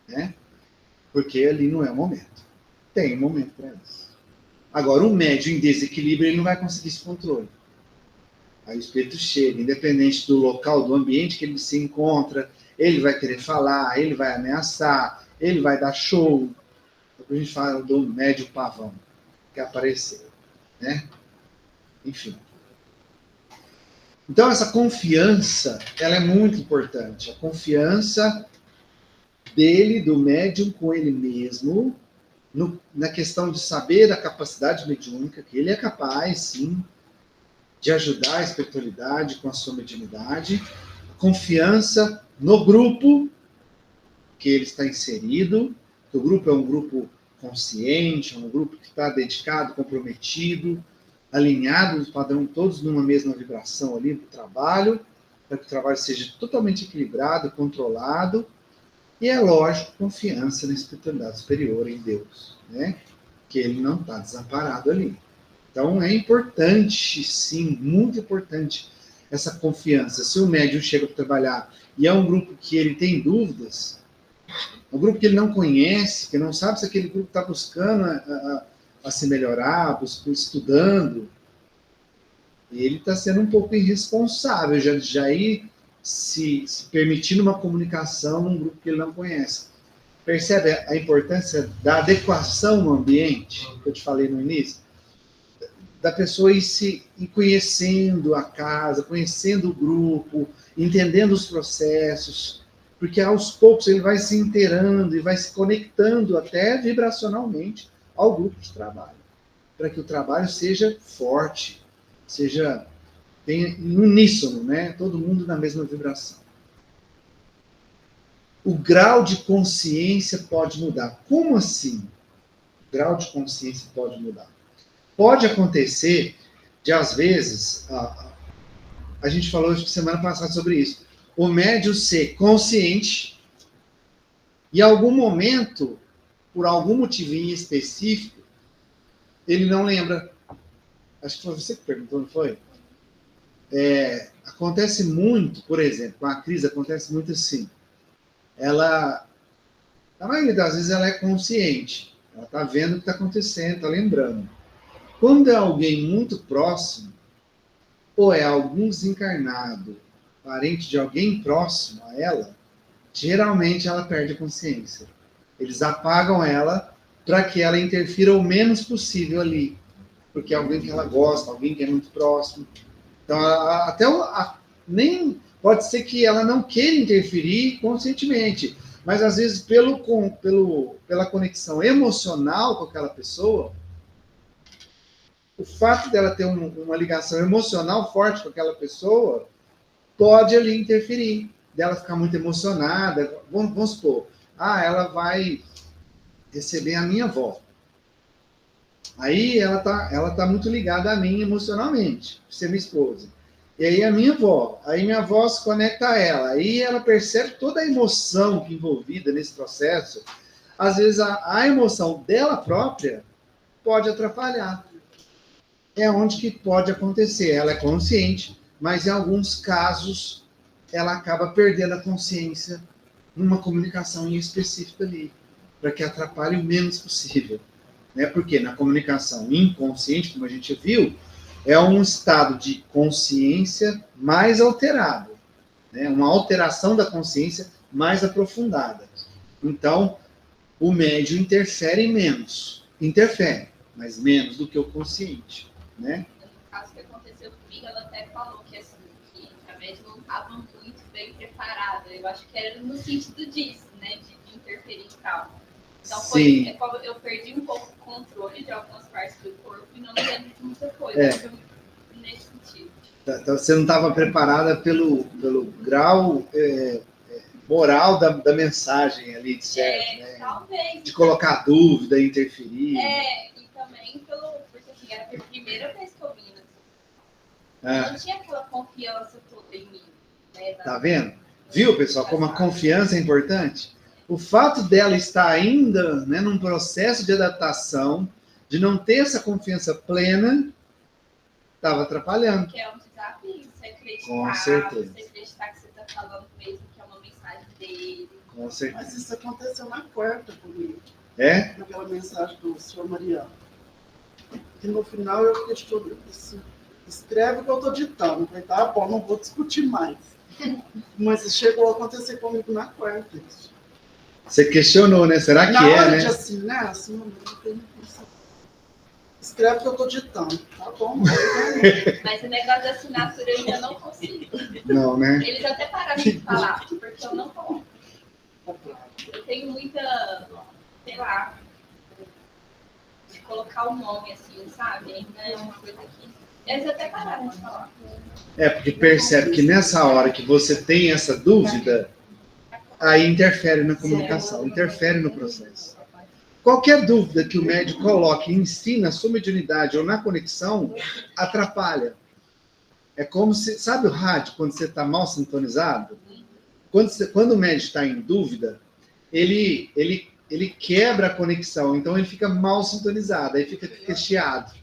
Né? Porque ali não é o momento. Tem um momento para isso. Agora, um médium em desequilíbrio, ele não vai conseguir esse controle. Aí o espírito chega, independente do local, do ambiente que ele se encontra, ele vai querer falar, ele vai ameaçar, ele vai dar show. A gente fala do médium pavão. quer aparecer, né? Enfim. Então, essa confiança, ela é muito importante. A confiança dele, do médium, com ele mesmo, na questão de saber a capacidade mediúnica, que ele é capaz, sim, de ajudar a espiritualidade com a sua mediunidade. Confiança no grupo que ele está inserido, que o grupo é um grupo consciente, é um grupo que está dedicado, comprometido, alinhado, os padrões todos numa mesma vibração ali do trabalho, para que o trabalho seja totalmente equilibrado, controlado, e é lógico, confiança na espiritualidade superior, em Deus, né? Que ele não está desamparado ali. Então é importante, sim, muito importante essa confiança. Se o médium chega para trabalhar e é um grupo que ele tem dúvidas, um grupo que ele não conhece, que não sabe se aquele grupo está buscando a se melhorar, estudando, ele está sendo um pouco irresponsável, já ir se permitindo uma comunicação num grupo que ele não conhece. Percebe a importância da adequação no ambiente, que eu te falei no início? Da pessoa ir conhecendo a casa, conhecendo o grupo, entendendo os processos, porque aos poucos ele vai se inteirando e vai se conectando até vibracionalmente ao grupo de trabalho, para que o trabalho seja forte, tenha uníssono, né? Todo mundo na mesma vibração. O grau de consciência pode mudar. Como assim? O grau de consciência pode mudar. Pode acontecer de, às vezes, a gente falou semana passada sobre isso, o médium ser consciente e, em algum momento, por algum motivinho específico, ele não lembra. Acho que foi você que perguntou, não foi? Acontece muito, por exemplo, a crise acontece muito assim. Ela, na maioria das vezes, ela é consciente. Ela está vendo o que está acontecendo, está lembrando. Quando é alguém muito próximo, ou é algum desencarnado, parente de alguém próximo a ela, geralmente ela perde a consciência. Eles apagam ela para que ela interfira o menos possível ali. Porque é alguém que ela gosta, alguém que é muito próximo. Então, nem pode ser que ela não queira interferir conscientemente, mas às vezes pela conexão emocional com aquela pessoa, o fato dela ter uma ligação emocional forte com aquela pessoa pode ali interferir, dela ficar muito emocionada. Vamos supor, ela vai receber a minha avó. Aí ela tá muito ligada a mim emocionalmente, por ser minha esposa. E aí a minha avó se conecta a ela. Aí ela percebe toda a emoção envolvida nesse processo. Às vezes a emoção dela própria pode atrapalhar. É onde que pode acontecer. Ela é consciente, mas em alguns casos ela acaba perdendo a consciência numa comunicação em específico ali, para que atrapalhe o menos possível. Porque na comunicação inconsciente, como a gente viu, é um estado de consciência mais alterado, né? Uma alteração da consciência mais aprofundada. Então, o médium interfere, mas menos do que o consciente, né? No caso que aconteceu comigo, ela até falou que a médium não estava muito bem preparada. Eu acho que era no sentido disso, né? De interferir e tal. Então, eu perdi um pouco o controle de algumas partes do corpo e não me lembro de muita coisa. Nesse sentido. Então, você não estava preparada pelo grau moral da mensagem ali, de certo, né? Talvez. De colocar dúvida, interferir. E também porque assim, era a primeira vez que eu vi. Eu não tinha aquela confiança toda em mim. Né, tá vendo? Viu, pessoal, como a confiança é importante? O fato dela estar ainda, né, num processo de adaptação, de não ter essa confiança plena, estava atrapalhando. Que é um desafio, você acreditar. Com certeza. Você acreditar que você está falando mesmo, que é uma mensagem dele. Com certeza. Mas isso aconteceu na quarta comigo. Naquela mensagem do senhor Mariano. E no final eu questiono isso. Escreve o que eu estou ditando. Eu falei, tá bom, não vou discutir mais. Mas chegou a acontecer comigo na quarta. Você questionou, né? Será que na hora né? De assim, né? Assim, não tem escreve que eu estou ditando. Tá bom. Mas o negócio da assinatura eu ainda não consigo. Não, né? Eles até pararam de falar, porque eu não coloco. Eu tenho muita, sei lá, de colocar o nome assim, sabe? Ainda é uma coisa que eles até pararam de falar. É, porque percebe que nessa hora que você tem essa dúvida, aí interfere na comunicação, interfere no processo. Qualquer dúvida que o médico coloque em si, na sua mediunidade ou na conexão, atrapalha. É como se, sabe o rádio, quando você está mal sintonizado? Quando o médico está em dúvida, ele quebra a conexão, então ele fica mal sintonizado, aí fica chiado.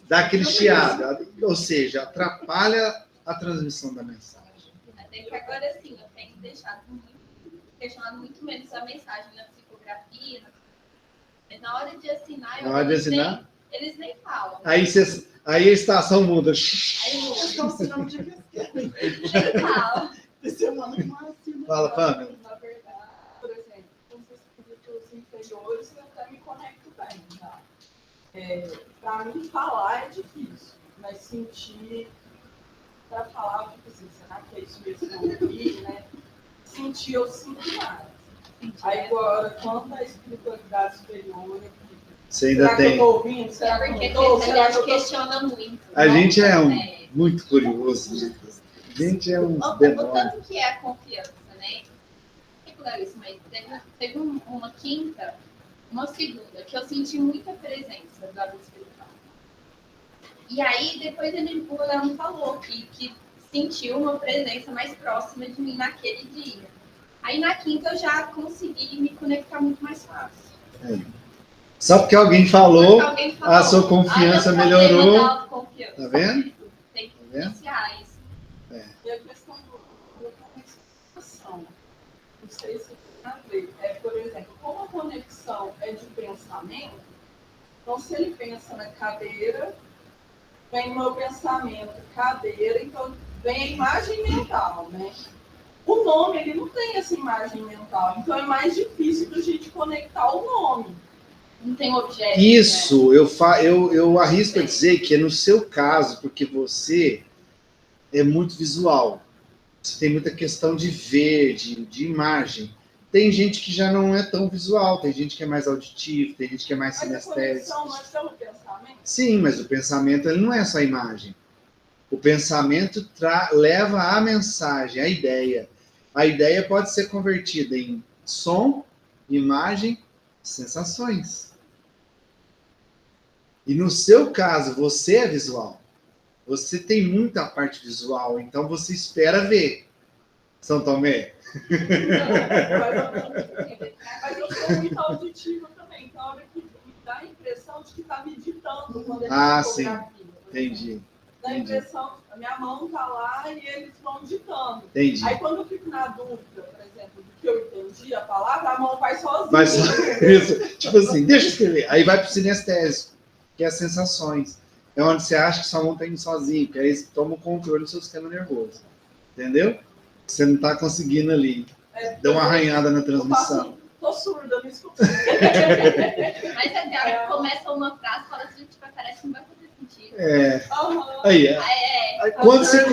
Dá aquele chiado, ou seja, atrapalha a transmissão da mensagem. Até que agora sim, eu tenho questionado muito menos a mensagem na psicografia, mas na hora de assinar, eles nem falam. Aí a estação muda. Aí muda. Estão assinando de que Nem falam. Esse é uma máxima. Fala, Pamela. Na verdade, por exemplo, com os espíritos inferiores, eu até me conecto bem, tá? Para mim, falar é difícil, mas sentir, para falar, tipo assim, será que é isso mesmo que eu ouvi, né? Sentir, eu sinto mais. Aí agora, quanto à espiritualidade superior, Você ainda será que eu tem. estou ouvindo? Será que eu Porque não estou? a Será que gente eu tô... questiona muito. A gente é É. muito curioso. Né? A gente é um O demônio. tanto que é a confiança, né? Mas teve uma quinta, uma segunda, que eu senti muita presença do lado espiritual. E aí, depois o Léo falou que sentiu uma presença mais próxima de mim naquele dia. Aí na quinta eu já consegui me conectar muito mais fácil. É. Só porque alguém falou, Alguém falou, a sua confiança "Ai, eu falei, melhorou." mas dá autoconfiança." Tá vendo? Tem que Tá vendo? iniciar isso. E a questão da conexão, não sei se tem a ver, por exemplo, como a conexão é de pensamento, então se ele pensa na cadeira, vem o meu pensamento, cadeira, então vem a imagem mental, né? O nome, ele não tem essa imagem mental, então é mais difícil da gente conectar o nome. Não tem objeto. Isso, eu arrisco a dizer que é no seu caso, porque você é muito visual. Você tem muita questão de ver, de imagem. Tem gente que já não é tão visual, tem gente que é mais auditivo, tem gente que é mais Mas a sinestésico. conexão não é pelo pensamento? Sim, mas o pensamento ele não é só imagem. O pensamento leva a mensagem, a ideia. A ideia pode ser convertida em som, imagem, sensações. E no seu caso, você é visual. Você tem muita parte visual, então você espera ver. São Tomé? Mas eu sou muito auditiva também, então a hora que me dá a impressão de que está meditando quando Ah, sim, Entendi. Dá a impressão, a minha mão está lá e eles vão ditando. Entendi. Aí quando eu fico na dúvida, por exemplo, do que eu entendi a palavra, a mão vai sozinha. Mas, isso, tipo assim, deixa eu escrever. Aí vai pro sinestésico, que é as sensações. É onde você acha que sua mão está indo sozinho, que aí você toma o controle do seu sistema nervoso. Entendeu? Você não está conseguindo ali. Dá uma arranhada na transmissão. Tô surda, me escuta. Mas até a hora que começa uma frase, fala assim, tipo, parece que não vai fazer sentido. Aí, quando você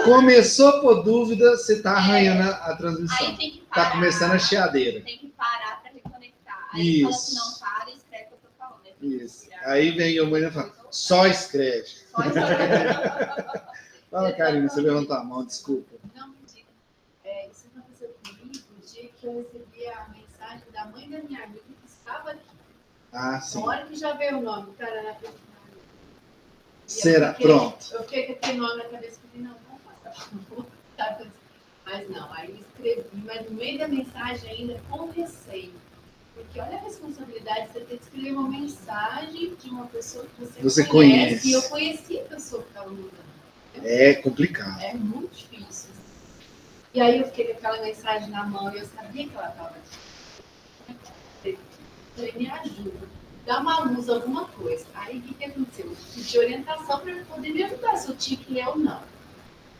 começou a pôr dúvida, você está arranhando a transmissão. Aí tem que parar. Está começando a chiadeira. Tem que parar para reconectar. Aí Isso. fala assim, não, para e escreve o que eu tô falando. Né? Isso. Aí vem a mãe e fala, só escreve. Só escreve. Fala, Karina, você levantou a mão, desculpa. Não, me diga. Isso aconteceu comigo no dia que eu recebi a mensagem da mãe da minha amiga que estava aqui. Ah, sim. Na hora que já veio o nome, Paraná. Será? Pronto. Eu fiquei com aquele nome na cabeça e falei, não vou passar. Mas não, aí eu escrevi, mas no meio da mensagem ainda com receio. Porque olha a responsabilidade de você ter que escrever uma mensagem de uma pessoa que você conhece. E eu conheci a pessoa que estava mudando. É complicado. É muito difícil. E aí eu fiquei com aquela mensagem na mão e eu sabia que ela estava aqui. Falei, me ajuda, dá uma luz, alguma coisa. Aí o que aconteceu? Eu pedi orientação para ele poder me ajudar, se eu tinha que ler ou não.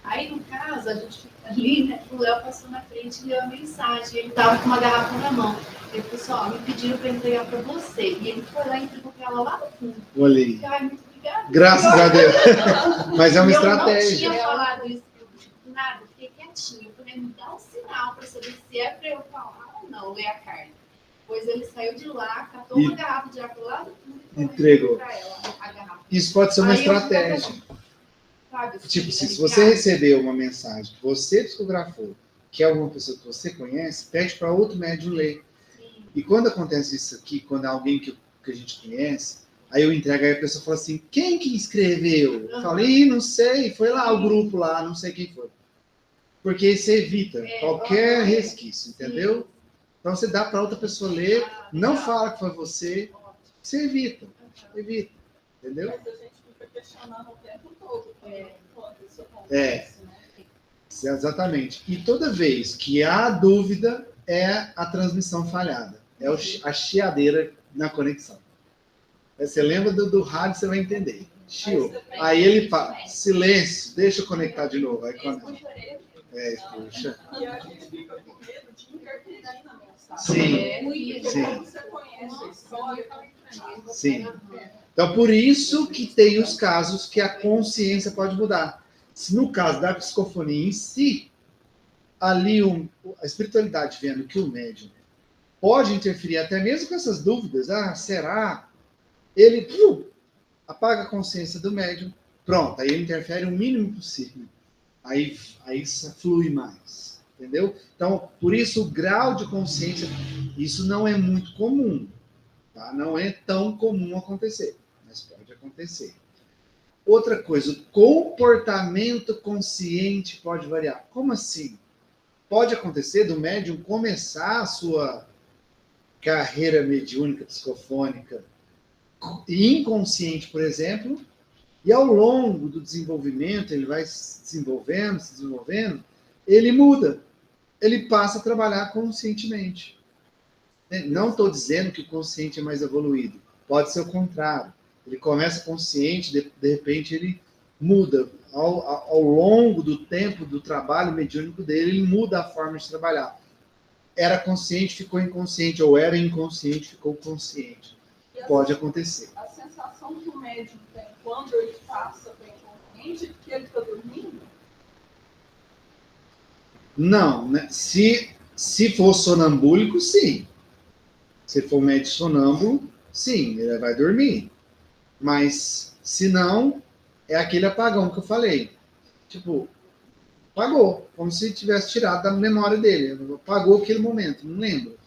Aí, no caso, a gente fica ali, né? O Léo passou na frente e leu a mensagem. Ele tava com uma garrafa na mão. Ele falou assim, ó, me pediram para entregar para você. E ele foi lá e entregou para ela lá no fundo. Olhei. Ai, muito obrigada. Graças a Deus. Mas é uma estratégia. Eu não tinha falado isso, nada, fiquei quietinha. Eu falei, me dá um sinal para saber se é para eu falar ou não, ler a carta. Pois ele saiu de lá, catou uma garrafa de água lá do fundo e entregou para ela a garrafa. Isso pode ser uma estratégia. Tipo, se você recebeu uma mensagem que você psicografou, que é alguma pessoa que você conhece, pede para outro médium ler. Sim. E quando acontece isso aqui, quando é alguém que a gente conhece, aí eu entrego, aí a pessoa fala assim, quem que escreveu? Eu falei, não sei, foi lá o grupo lá, não sei quem foi. Porque você evita qualquer resquício, entendeu? Então você dá para outra pessoa ler, não fala que foi você, você evita, entendeu? Mas a gente fica questionando o tempo todo quando isso acontece, né? Exatamente. E toda vez que há dúvida, é a transmissão falhada. É a chiadeira na conexão. Você lembra do rádio, você vai entender. Chiou. Aí ele fala, silêncio, deixa eu conectar de novo. Aí conecta. Puxa. E a gente fica com medo de interferir na mensagem. Sim. Porque como você conhece a história, Sim. Então, por isso que tem os casos que a consciência pode mudar. Se no caso da psicofonia em si, ali a espiritualidade vendo que o médium pode interferir até mesmo com essas dúvidas, será? Ele apaga a consciência do médium, pronto, aí ele interfere o mínimo possível. Aí flui mais, entendeu? Então, por isso o grau de consciência, isso não é muito comum, tá? Não é tão comum acontecer, mas pode acontecer. Outra coisa, o comportamento consciente pode variar. Como assim? Pode acontecer do médium começar a sua carreira mediúnica, psicofônica, inconsciente, por exemplo, e ao longo do desenvolvimento, ele vai se desenvolvendo, ele muda. Ele passa a trabalhar conscientemente. Não estou dizendo que o consciente é mais evoluído. Pode ser o contrário. Ele começa consciente, de repente ele muda. Ao longo do tempo do trabalho mediúnico dele, ele muda a forma de trabalhar. Era consciente, ficou inconsciente, ou era inconsciente, ficou consciente. Pode acontecer. A sensação que o médium tem quando ele passa para inconsciente é que ele está dormindo? Não, né? Se for sonambúlico, sim. Se for médium sonâmbulo, sim, ele vai dormir. Mas, se não, é aquele apagão que eu falei. Tipo, apagou, como se tivesse tirado da memória dele. Apagou aquele momento, não lembro.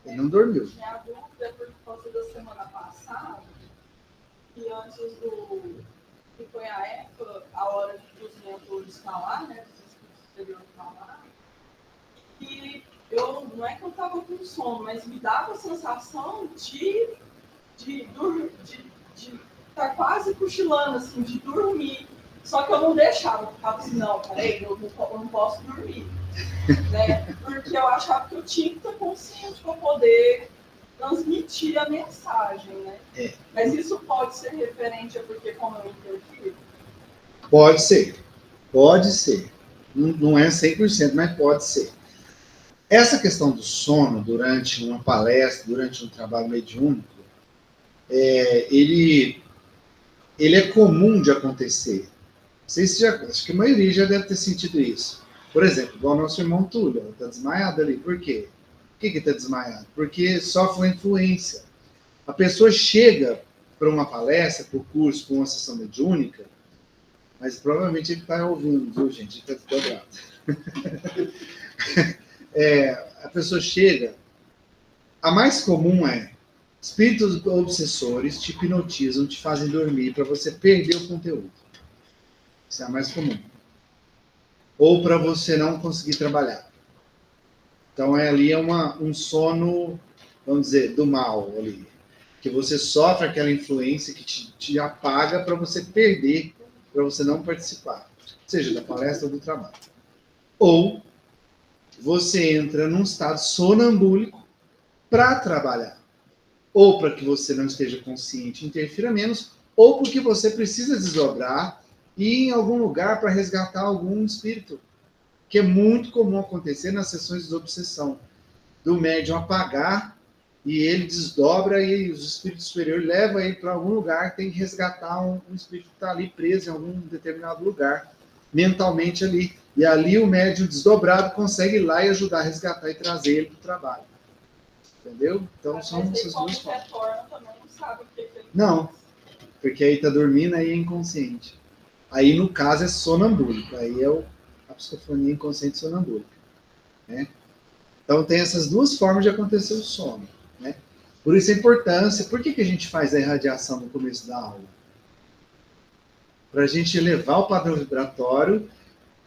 Ele não dormiu. Minha dúvida é por causa da semana passada, e antes que foi a hora dos mentores falar, né, dos espíritos superiores falar, e não é que eu estava com sono, mas me dava a sensação de estar quase cochilando, assim, de dormir. Só que eu não deixava, eu ficava assim, não, peraí, eu não posso dormir. Né? Porque eu achava que eu tinha que estar consciente para poder transmitir a mensagem, né? Mas isso pode ser referente a porque como eu interfiro? Pode ser. Não é 100%, mas pode ser. Essa questão do sono durante uma palestra, durante um trabalho mediúnico, ele é comum de acontecer. Acho que a maioria já deve ter sentido isso. Por exemplo, igual o nosso irmão Túlio, está desmaiado ali. Por quê? Por que está desmaiado? Porque sofre uma influência. A pessoa chega para uma palestra, para o curso, para uma sessão mediúnica, mas provavelmente ele está ouvindo, viu, gente? Ele está dobrado. A pessoa chega, a mais comum é espíritos obsessores te hipnotizam, te fazem dormir para você perder o conteúdo. Isso é a mais comum. Ou para você não conseguir trabalhar. Então, ali é um sono, vamos dizer, do mal ali. Que você sofre aquela influência que te apaga para você perder, para você não participar. Seja da palestra ou do trabalho. Ou você entra num estado sonambúlico para trabalhar. Ou para que você não esteja consciente e interfira menos, ou porque você precisa desdobrar ir em algum lugar para resgatar algum espírito, que é muito comum acontecer nas sessões de obsessão, do médium apagar e ele desdobra e os espíritos superiores levam ele para algum lugar, tem que resgatar um espírito que está ali preso em algum determinado lugar, mentalmente ali. E ali o médium desdobrado consegue ir lá e ajudar a resgatar e trazer ele para o trabalho. Entendeu? Então são essas duas formas. Não, porque aí está dormindo, aí é inconsciente. Aí no caso é sonambúlico, aí é a psicofonia inconsciente sonambúlica. Né? Então tem essas duas formas de acontecer o sono. Né? Por isso a importância, por que a gente faz a irradiação no começo da aula? Para a gente elevar o padrão vibratório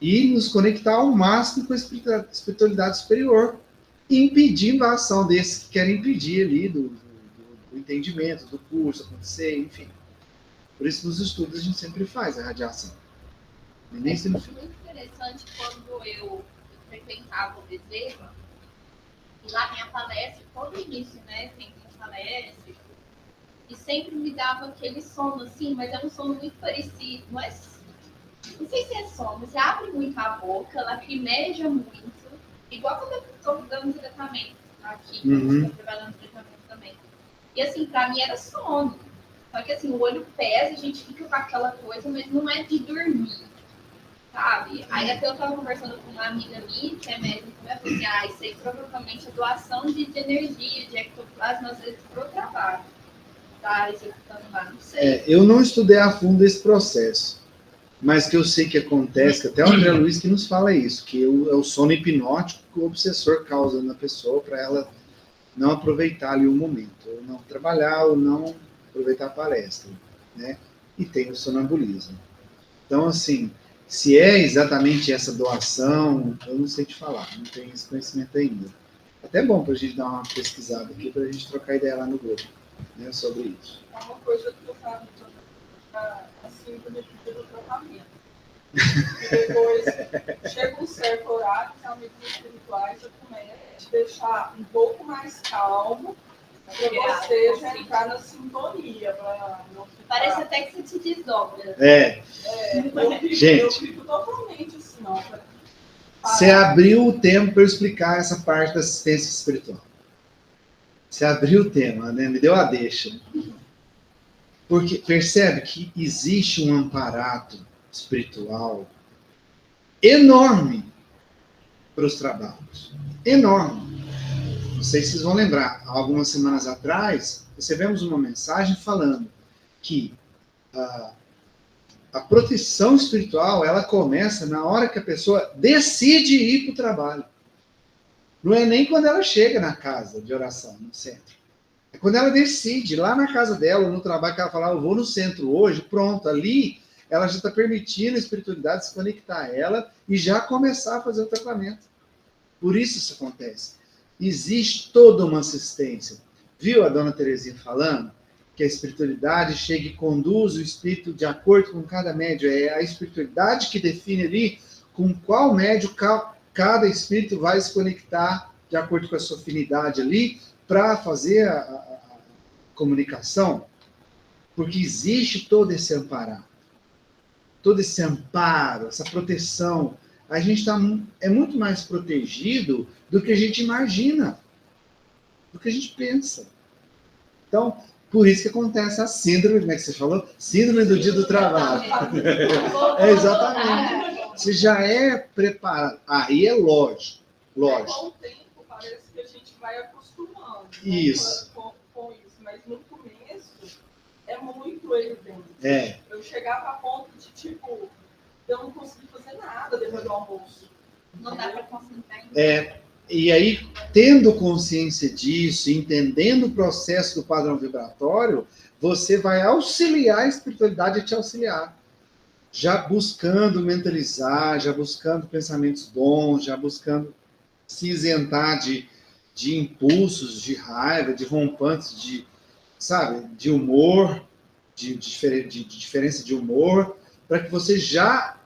e nos conectar ao máximo com a espiritualidade superior, impedindo a ação desses que querem impedir ali do entendimento, do curso acontecer, enfim. Por isso nos estudos a gente sempre faz a radiação. Nem se não... Muito interessante quando eu frequentava o desejo, e lá tem a palestra, todo início, né? Tem a palestra, e sempre me dava aquele sono assim, mas é um sono muito parecido, mas não sei se é sono, você abre muito a boca, lacrimeja muito, igual quando eu estou dando tratamento aqui, estou trabalhando no tratamento também. E assim, pra mim era sono. Só que assim, o olho pesa, a gente fica com aquela coisa, mas não é de dormir, sabe? Aí até eu tava conversando com uma amiga minha, que é médica, e ela falou assim, isso aí provavelmente é doação de energia, de ectoplasma, às vezes, pro trabalho. Tá executando lá, não sei. Eu não estudei a fundo esse processo, mas que eu sei que acontece, que até o André Luiz que nos fala isso, que é o sono hipnótico que o obsessor causa na pessoa para ela não aproveitar ali o momento, ou não trabalhar, ou não aproveitar a palestra, né? E tem o sonambulismo. Então, assim, se é exatamente essa doação, eu não sei te falar, não tenho esse conhecimento ainda. Até bom para a gente dar uma pesquisada aqui, para a gente trocar ideia lá no grupo, né, sobre isso. É uma coisa que eu estava assim, quando eu fiz o tratamento. E depois chega um certo horário, que amigos espirituais já começam a te deixar um pouco mais calmo, para você já entrar na sintonia. Não ficar... Parece até que você te desdobra. Eu fico totalmente assim, não. Você abriu o tempo para eu explicar essa parte da assistência espiritual. Você abriu o tema, né? Me deu a deixa. Porque percebe que existe um amparato espiritual enorme para os trabalhos. Enorme. Não sei se vocês vão lembrar, algumas semanas atrás, recebemos uma mensagem falando que a proteção espiritual, ela começa na hora que a pessoa decide ir para o trabalho. Não é nem quando ela chega na casa de oração, no centro. É quando ela decide, lá na casa dela, no trabalho, que ela fala, eu vou no centro hoje, pronto, ali ela já está permitindo a espiritualidade se conectar a ela e já começar a fazer o tratamento. Por isso acontece. Existe toda uma assistência. Viu a dona Terezinha falando? Que a espiritualidade chega e conduz o espírito de acordo com cada médium. É a espiritualidade que define ali com qual médium cada espírito vai se conectar de acordo com a sua afinidade ali para fazer a comunicação. Porque existe todo esse amparo. Todo esse amparo, essa proteção. A gente é muito mais protegido do que a gente imagina, do que a gente pensa. Então, por isso que acontece a síndrome, como é que você falou? Síndrome do dia do trabalho. Exatamente. Você já é preparado. Aí é lógico. Com o tempo, parece que a gente vai acostumando. Isso. Com isso. Mas no começo, é muito evidente. Eu chegava a ponto de, tipo, eu não consegui fazer nada depois do almoço. Não dá para concentrar em E aí, tendo consciência disso, entendendo o processo do padrão vibratório, você vai auxiliar a espiritualidade a te auxiliar. Já buscando mentalizar, já buscando pensamentos bons, já buscando se isentar de impulsos, de raiva, de rompantes, de humor, de diferença de humor, para que você já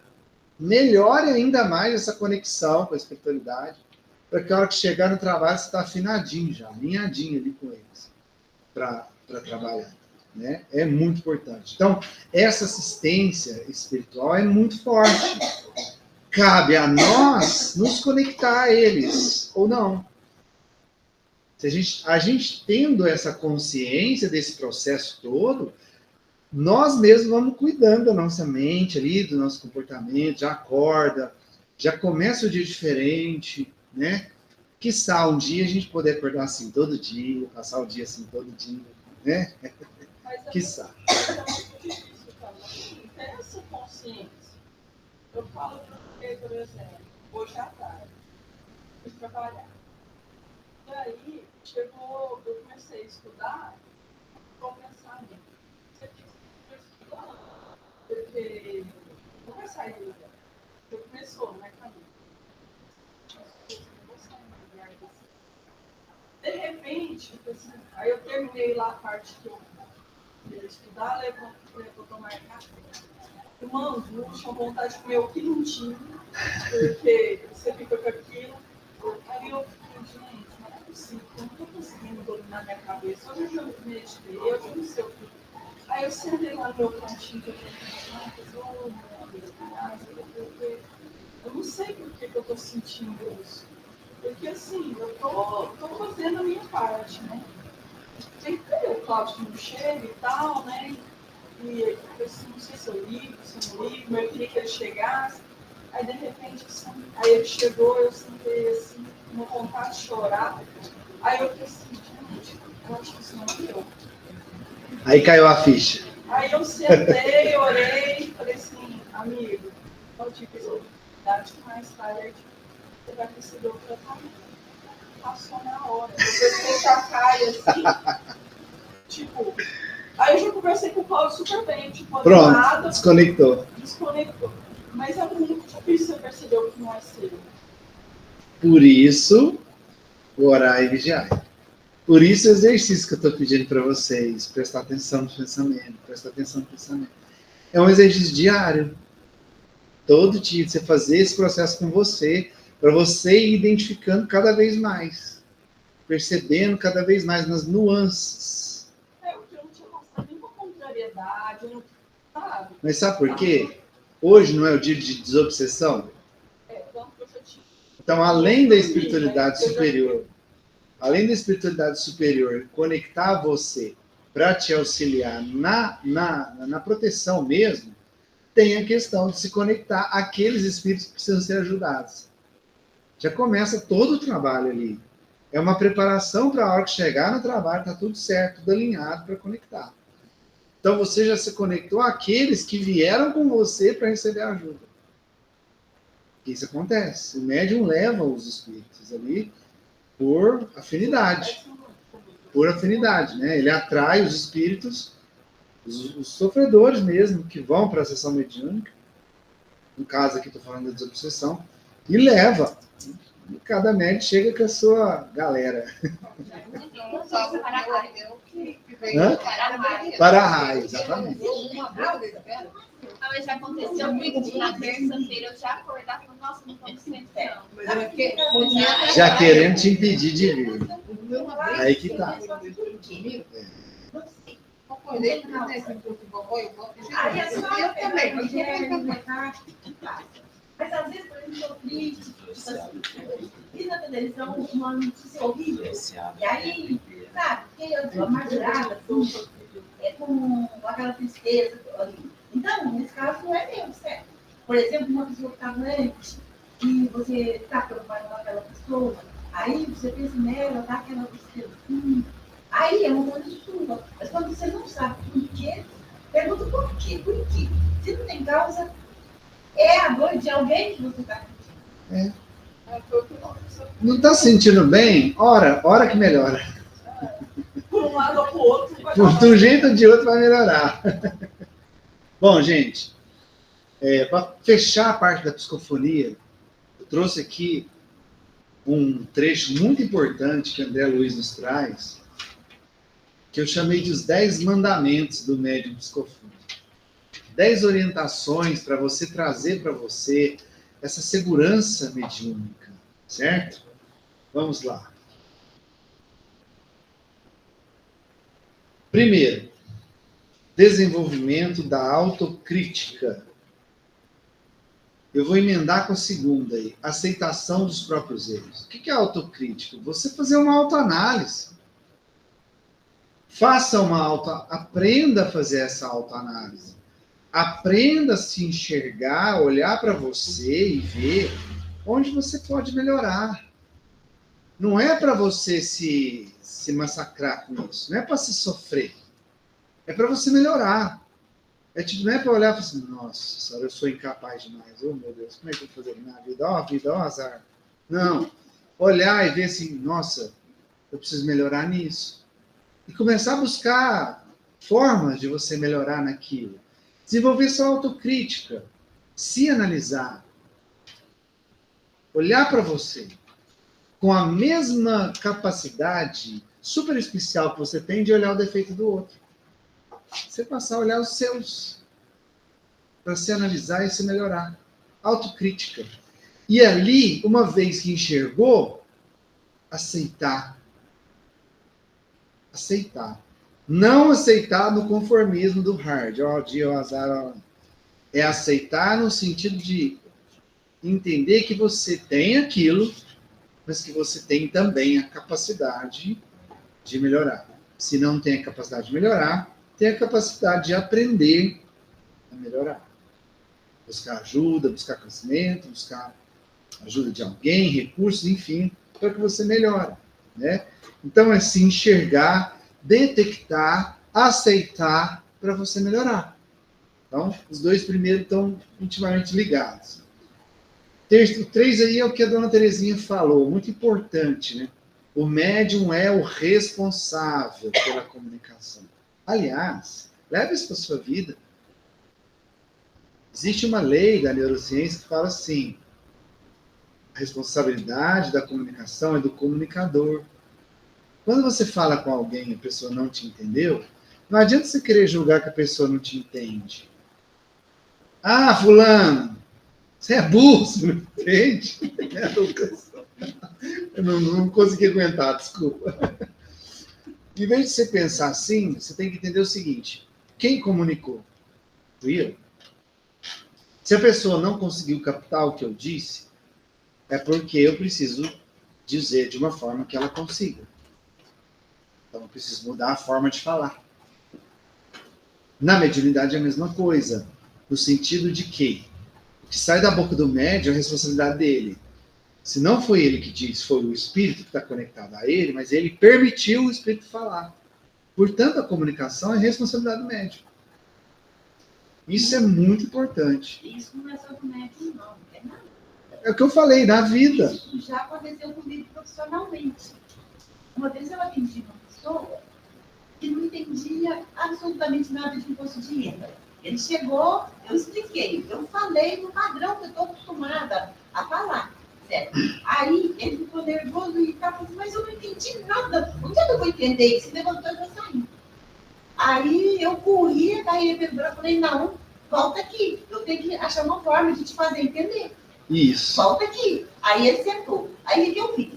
melhore ainda mais essa conexão com a espiritualidade, para que a hora que chegar no trabalho você está afinadinho já, alinhadinho ali com eles, para trabalhar. né? É muito importante. Então, essa assistência espiritual é muito forte. Cabe a nós nos conectar a eles, ou não. Se a gente tendo essa consciência desse processo todo, nós mesmos vamos cuidando da nossa mente ali, do nosso comportamento, já acorda, já começa o dia diferente, né? Quiçá um dia a gente poder acordar assim todo dia, passar o dia assim todo dia, né? Quiçá. É muito difícil também ter essa consciência. Eu falo para você, por exemplo, hoje à tarde, fui trabalhar. E aí, chegou, eu comecei a estudar com pensamento. Você tem que estudar, porque não vai sair do lugar. Você começou, não é caminho. De repente, assim, aí eu terminei lá a parte que eu ia estudar, levou tomar café. Irmãos, não tinha vontade de comer o que não tinha, porque você fica com aquilo. Aí eu fiquei, gente, não é possível, eu não estou conseguindo dominar minha cabeça. Hoje eu já meditei, eu já não sei o que. Aí eu sentei lá no meu cantinho, eu falei, eu não sei por que eu estou sentindo isso. Porque assim, eu tô fazendo a minha parte, né? Tem que ter o Cláudio que não chega e tal, né? E eu assim, não sei se eu ligo, se eu não ligo, mas eu queria que ele chegasse. Aí de repente, assim, aí ele chegou, eu sentei assim, uma vontade de chorar. Aí eu falei assim, gente, eu acho que isso não é eu. Aí caiu a ficha. Aí eu sentei, orei, falei assim, amigo, eu tive oportunidade mais tarde. Você vai receber o tratamento. Passou na hora. Depois que eu já caio assim. Tipo. Aí eu já conversei com o Paulo super bem. Tipo, pronto, nada, desconectou. Mas é muito difícil você perceber o que não é seu. Por isso, orar e vigiar. Por isso, o exercício que eu estou pedindo para vocês, prestar atenção no pensamento, prestar atenção no pensamento. É um exercício diário. Todo dia, você fazer esse processo com você, para você ir identificando cada vez mais, percebendo cada vez mais nas nuances. Eu não tinha passado nenhuma contrariedade, não, sabe? Mas sabe por quê? Hoje não é o dia de desobsessão? Tanto que eu já tinha... Então, além da espiritualidade superior, conectar você para te auxiliar na proteção mesmo, tem a questão de se conectar àqueles espíritos que precisam ser ajudados. Já começa todo o trabalho ali. É uma preparação para a hora que chegar no trabalho, está tudo certo, tudo alinhado para conectar. Então você já se conectou àqueles que vieram com você para receber ajuda. Isso acontece. O médium leva os espíritos ali por afinidade. Por afinidade, né? Ele atrai os espíritos, os sofredores mesmo, que vão para a sessão mediúnica. No caso aqui estou falando da desobsessão. E leva. E cada médium chega com a sua galera. Para a raiz, exatamente. Mas já aconteceu muito na terça-feira, eu já acordar e falar, nossa, não estou me sentindo. Já querendo te impedir de vir. Aí que tá. Mas às vezes, por exemplo, eu triste, e na televisão uma notícia horrível. E aí, sabe, porque eu estou amargurada, com aquela tristeza ali. Então, nesse caso, não é meu, certo? Por exemplo, uma pessoa que está doente, e você está preocupado com aquela pessoa, aí você pensa nela, dá aquela tristeza. Aí é uma coisa sua. Mas quando você não sabe por quê, pergunta por quê? Por quê? Se não tem causa, é a dor de alguém que você está sentindo. Não está sentindo bem? Ora que melhora. Por um lado ou por outro. De um jeito ou de outro vai melhorar. Bom, gente, para fechar a parte da psicofonia, eu trouxe aqui um trecho muito importante que André Luiz nos traz, que eu chamei de os 10 mandamentos do médium psicofônico. 10 orientações para você trazer para você essa segurança mediúnica, certo? Vamos lá. Primeiro, Desenvolvimento da autocrítica. Eu vou emendar com a segunda aí. Aceitação dos próprios erros. O que é autocrítica? Você fazer uma autoanálise. Faça aprenda a fazer essa autoanálise. Aprenda a se enxergar, olhar para você e ver onde você pode melhorar. Não é para você se massacrar com isso. Não é para se sofrer. É para você melhorar. Não é para olhar e falar assim, nossa senhora, eu sou incapaz demais. Oh, meu Deus, como é que eu vou fazer na vida? Ó, vida, ó, azar. Não. Olhar e ver assim, nossa, eu preciso melhorar nisso. E começar a buscar formas de você melhorar naquilo. Desenvolver sua autocrítica. Se analisar. Olhar para você. Com a mesma capacidade super especial que você tem de olhar o defeito do outro. Você passar a olhar os seus. Para se analisar e se melhorar. Autocrítica. E ali, uma vez que enxergou, aceitar. Aceitar. Não aceitar no conformismo do hard. Ó, dia, ó, azar, ó. É aceitar no sentido de entender que você tem aquilo, mas que você tem também a capacidade de melhorar. Se não tem a capacidade de melhorar, tem a capacidade de aprender a melhorar. Buscar ajuda, buscar conhecimento, buscar ajuda de alguém, recursos, enfim, para que você melhore, né? Então, é se enxergar, detectar, aceitar para você melhorar. Então, os dois primeiros estão intimamente ligados. O 3 aí é o que a dona Terezinha falou, muito importante, né? O médium é o responsável pela comunicação. Aliás, leve isso para a sua vida. Existe uma lei da neurociência que fala assim, a responsabilidade da comunicação é do comunicador. Quando você fala com alguém e a pessoa não te entendeu, não adianta você querer julgar que a pessoa não te entende. Ah, fulano, você é burro, você não entende? Eu não consegui aguentar, desculpa. Em vez de você pensar assim, você tem que entender o seguinte, quem comunicou? Fui eu. Se a pessoa não conseguiu captar o que eu disse, é porque eu preciso dizer de uma forma que ela consiga. Então, eu preciso mudar a forma de falar. Na mediunidade é a mesma coisa, no sentido de que o que sai da boca do médium é a responsabilidade dele. Se não foi ele que disse, foi o espírito que está conectado a ele, mas ele permitiu o espírito falar. Portanto, a comunicação é responsabilidade do médium. Isso é muito importante. Isso não é só do médium, não. É nada. É o que eu falei, na vida. Isso já aconteceu comigo profissionalmente. Uma vez eu atendi uma pessoa que não entendia absolutamente nada de imposto de renda. Ele chegou, eu expliquei, eu falei no padrão que eu estou acostumada a falar. Certo? Aí ele ficou nervoso e falou assim, mas eu não entendi nada. Onde é que eu vou entender? Se levantou e foi saindo. Aí eu corri, daí ele pegou e falei, não, volta aqui. Eu tenho que achar uma forma de te fazer entender. Isso. Volta aqui. Aí ele sentou. Aí o que eu fiz?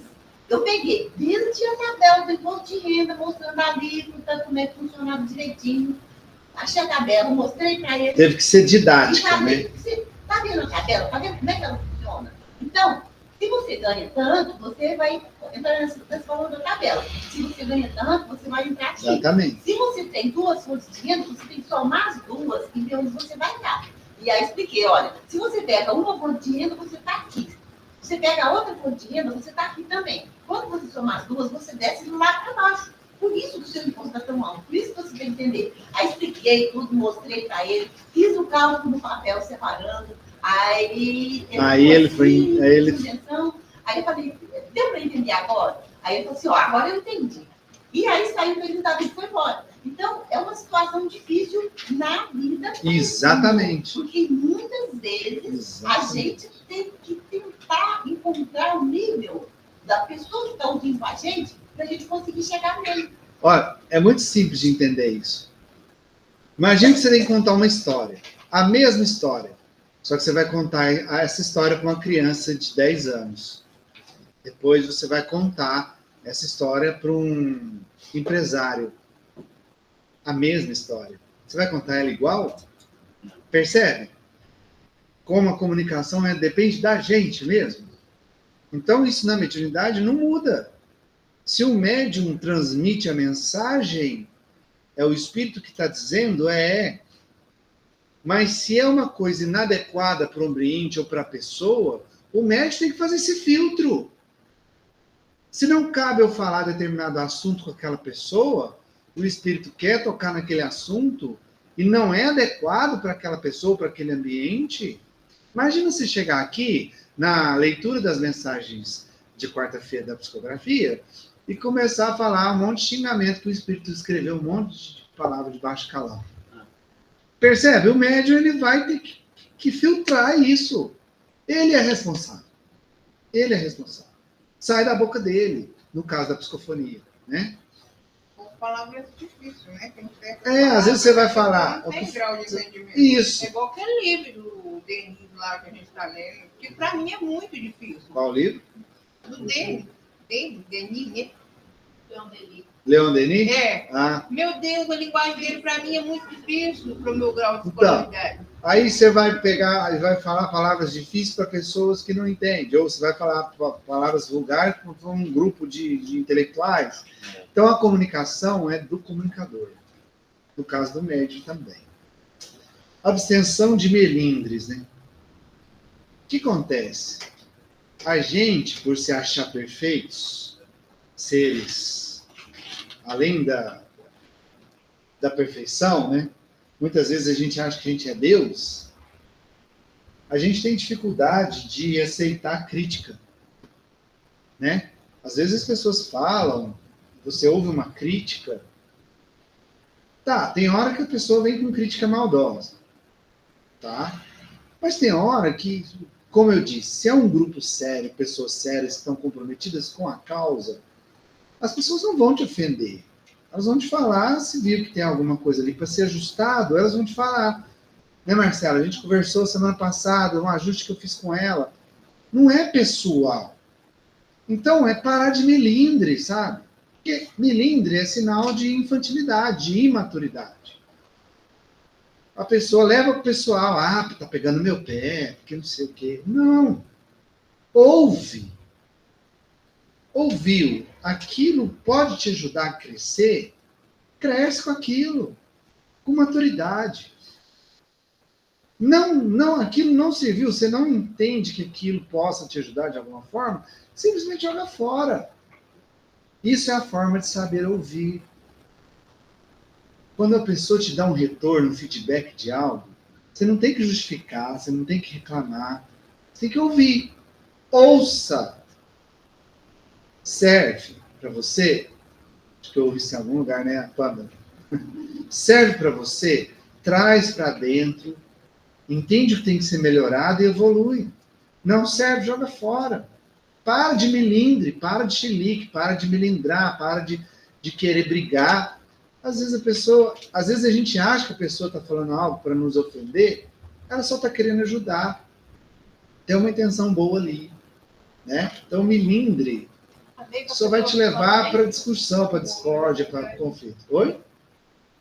Eu peguei, desde a tabela do imposto de renda, mostrando ali, portanto, como é que funcionava direitinho. Achei a tabela, mostrei para ele. Teve que ser didática, falei, né? Você tá vendo a tabela? Tá vendo como é que ela funciona? Então, se você ganha tanto, você vai entrar nesse valor da tabela. Se você ganha tanto, você vai entrar aqui. Exatamente. Se você tem duas fontes de renda, você tem que somar as duas e ver onde você vai estar. E aí eu expliquei, olha, se você pega uma fonte de renda, você está aqui. Se você pega a outra fonte de renda, você está aqui também. Quando você somar as duas, você desce lá para baixo. Por isso que o seu imposto está tão alto. Por isso que você tem que entender. Aí expliquei tudo, mostrei para ele, fiz o cálculo no papel separando. Aí ele foi. Aí eu falei, deu para entender agora? Aí ele falou assim, ó, agora eu entendi. E aí saiu o resultado e foi embora. Então, é uma situação difícil na vida. Exatamente. Porque muitas vezes a gente tem que tentar encontrar o nível da pessoa que está ouvindo a gente para a gente conseguir chegar nele. Olha, é muito simples de entender isso. Imagina que você tem que contar uma história. A mesma história. Só que você vai contar essa história para uma criança de 10 anos. Depois você vai contar essa história para um empresário. A mesma história. Você vai contar ela igual? Percebe? Como a comunicação depende da gente mesmo. Então, isso na mediunidade não muda. Se o médium transmite a mensagem, é o espírito que está dizendo, Mas se é uma coisa inadequada para o ambiente ou para a pessoa, o médium tem que fazer esse filtro. Se não cabe eu falar determinado assunto com aquela pessoa, o espírito quer tocar naquele assunto e não é adequado para aquela pessoa, para aquele ambiente. Imagina se chegar aqui, na leitura das mensagens de quarta-feira da psicografia, e começar a falar um monte de xingamento que o espírito escreveu, um monte de palavras de baixo calão. Percebe? O médium ele vai ter que filtrar isso. Ele é responsável. Ele é responsável. Sai da boca dele, no caso da psicofonia, né? Palavras difíceis, né? Tem que ter às vezes você vai falar. Não tem grau de entendimento. Isso. É igual aquele livro do Denis lá que a gente está lendo, que para mim é muito difícil. Qual livro? Do Denis, né? Leon Denis? Meu Deus, a linguagem dele para mim é muito difícil para o meu grau de escolaridade. Aí você vai pegar e vai falar palavras difíceis para pessoas que não entendem, ou você vai falar palavras vulgares para um grupo de intelectuais. Então, a comunicação é do comunicador. No caso do médium também. Abstenção de melindres, né? O que acontece? A gente, por se achar perfeitos, seres além da perfeição, né? Muitas vezes a gente acha que a gente é Deus. A gente tem dificuldade de aceitar crítica, né? Às vezes as pessoas falam, você ouve uma crítica. Tá, tem hora que a pessoa vem com crítica maldosa, tá? Mas tem hora que, como eu disse, se é um grupo sério, pessoas sérias que estão comprometidas com a causa, as pessoas não vão te ofender. Elas vão te falar, se viu que tem alguma coisa ali para ser ajustado, elas vão te falar. Né, Marcela? A gente conversou semana passada, um ajuste que eu fiz com ela. Não é pessoal. Então, é parar de melindre, sabe? Porque melindre é sinal de infantilidade, de imaturidade. A pessoa leva para o pessoal, tá pegando meu pé, porque não sei o quê. Não. Ouve. Ouviu. Aquilo pode te ajudar a crescer, cresce com aquilo, com maturidade. Não, aquilo não serviu, você não entende que aquilo possa te ajudar de alguma forma, simplesmente joga fora. Isso é a forma de saber ouvir. Quando a pessoa te dá um retorno, um feedback de algo, você não tem que justificar, você não tem que reclamar, você tem que ouvir. Ouça. Serve para você, acho que eu ouvi isso em algum lugar, né, Panda? Serve para você, traz para dentro, entende o que tem que ser melhorado e evolui. Não serve, joga fora. Para de melindre, para de chilique, para de melindrar, para de querer brigar. Às vezes a gente acha que a pessoa está falando algo para nos ofender, ela só está querendo ajudar. Tem uma intenção boa ali, né? Então, melindre só vai te levar para discussão, para discórdia, para conflito. Oi?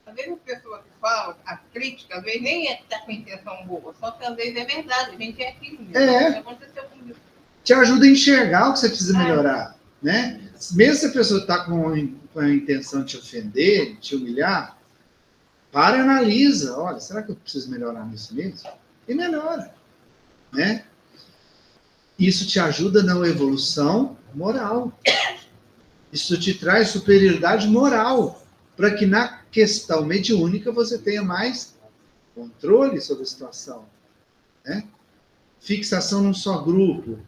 Às vezes a pessoa que fala, a crítica, às vezes nem está com intenção boa, só que às vezes é verdade, a gente é aquilo mesmo. Isso aconteceu comigo. Te ajuda a enxergar o que você precisa melhorar, né? Mesmo se a pessoa está com a intenção de te ofender, de te humilhar, para e analisa. Olha, será que eu preciso melhorar nisso mesmo? E melhora, né? Isso te ajuda na evolução moral. Isso te traz superioridade moral, para que na questão mediúnica você tenha mais controle sobre a situação, né? Fixação num só grupo,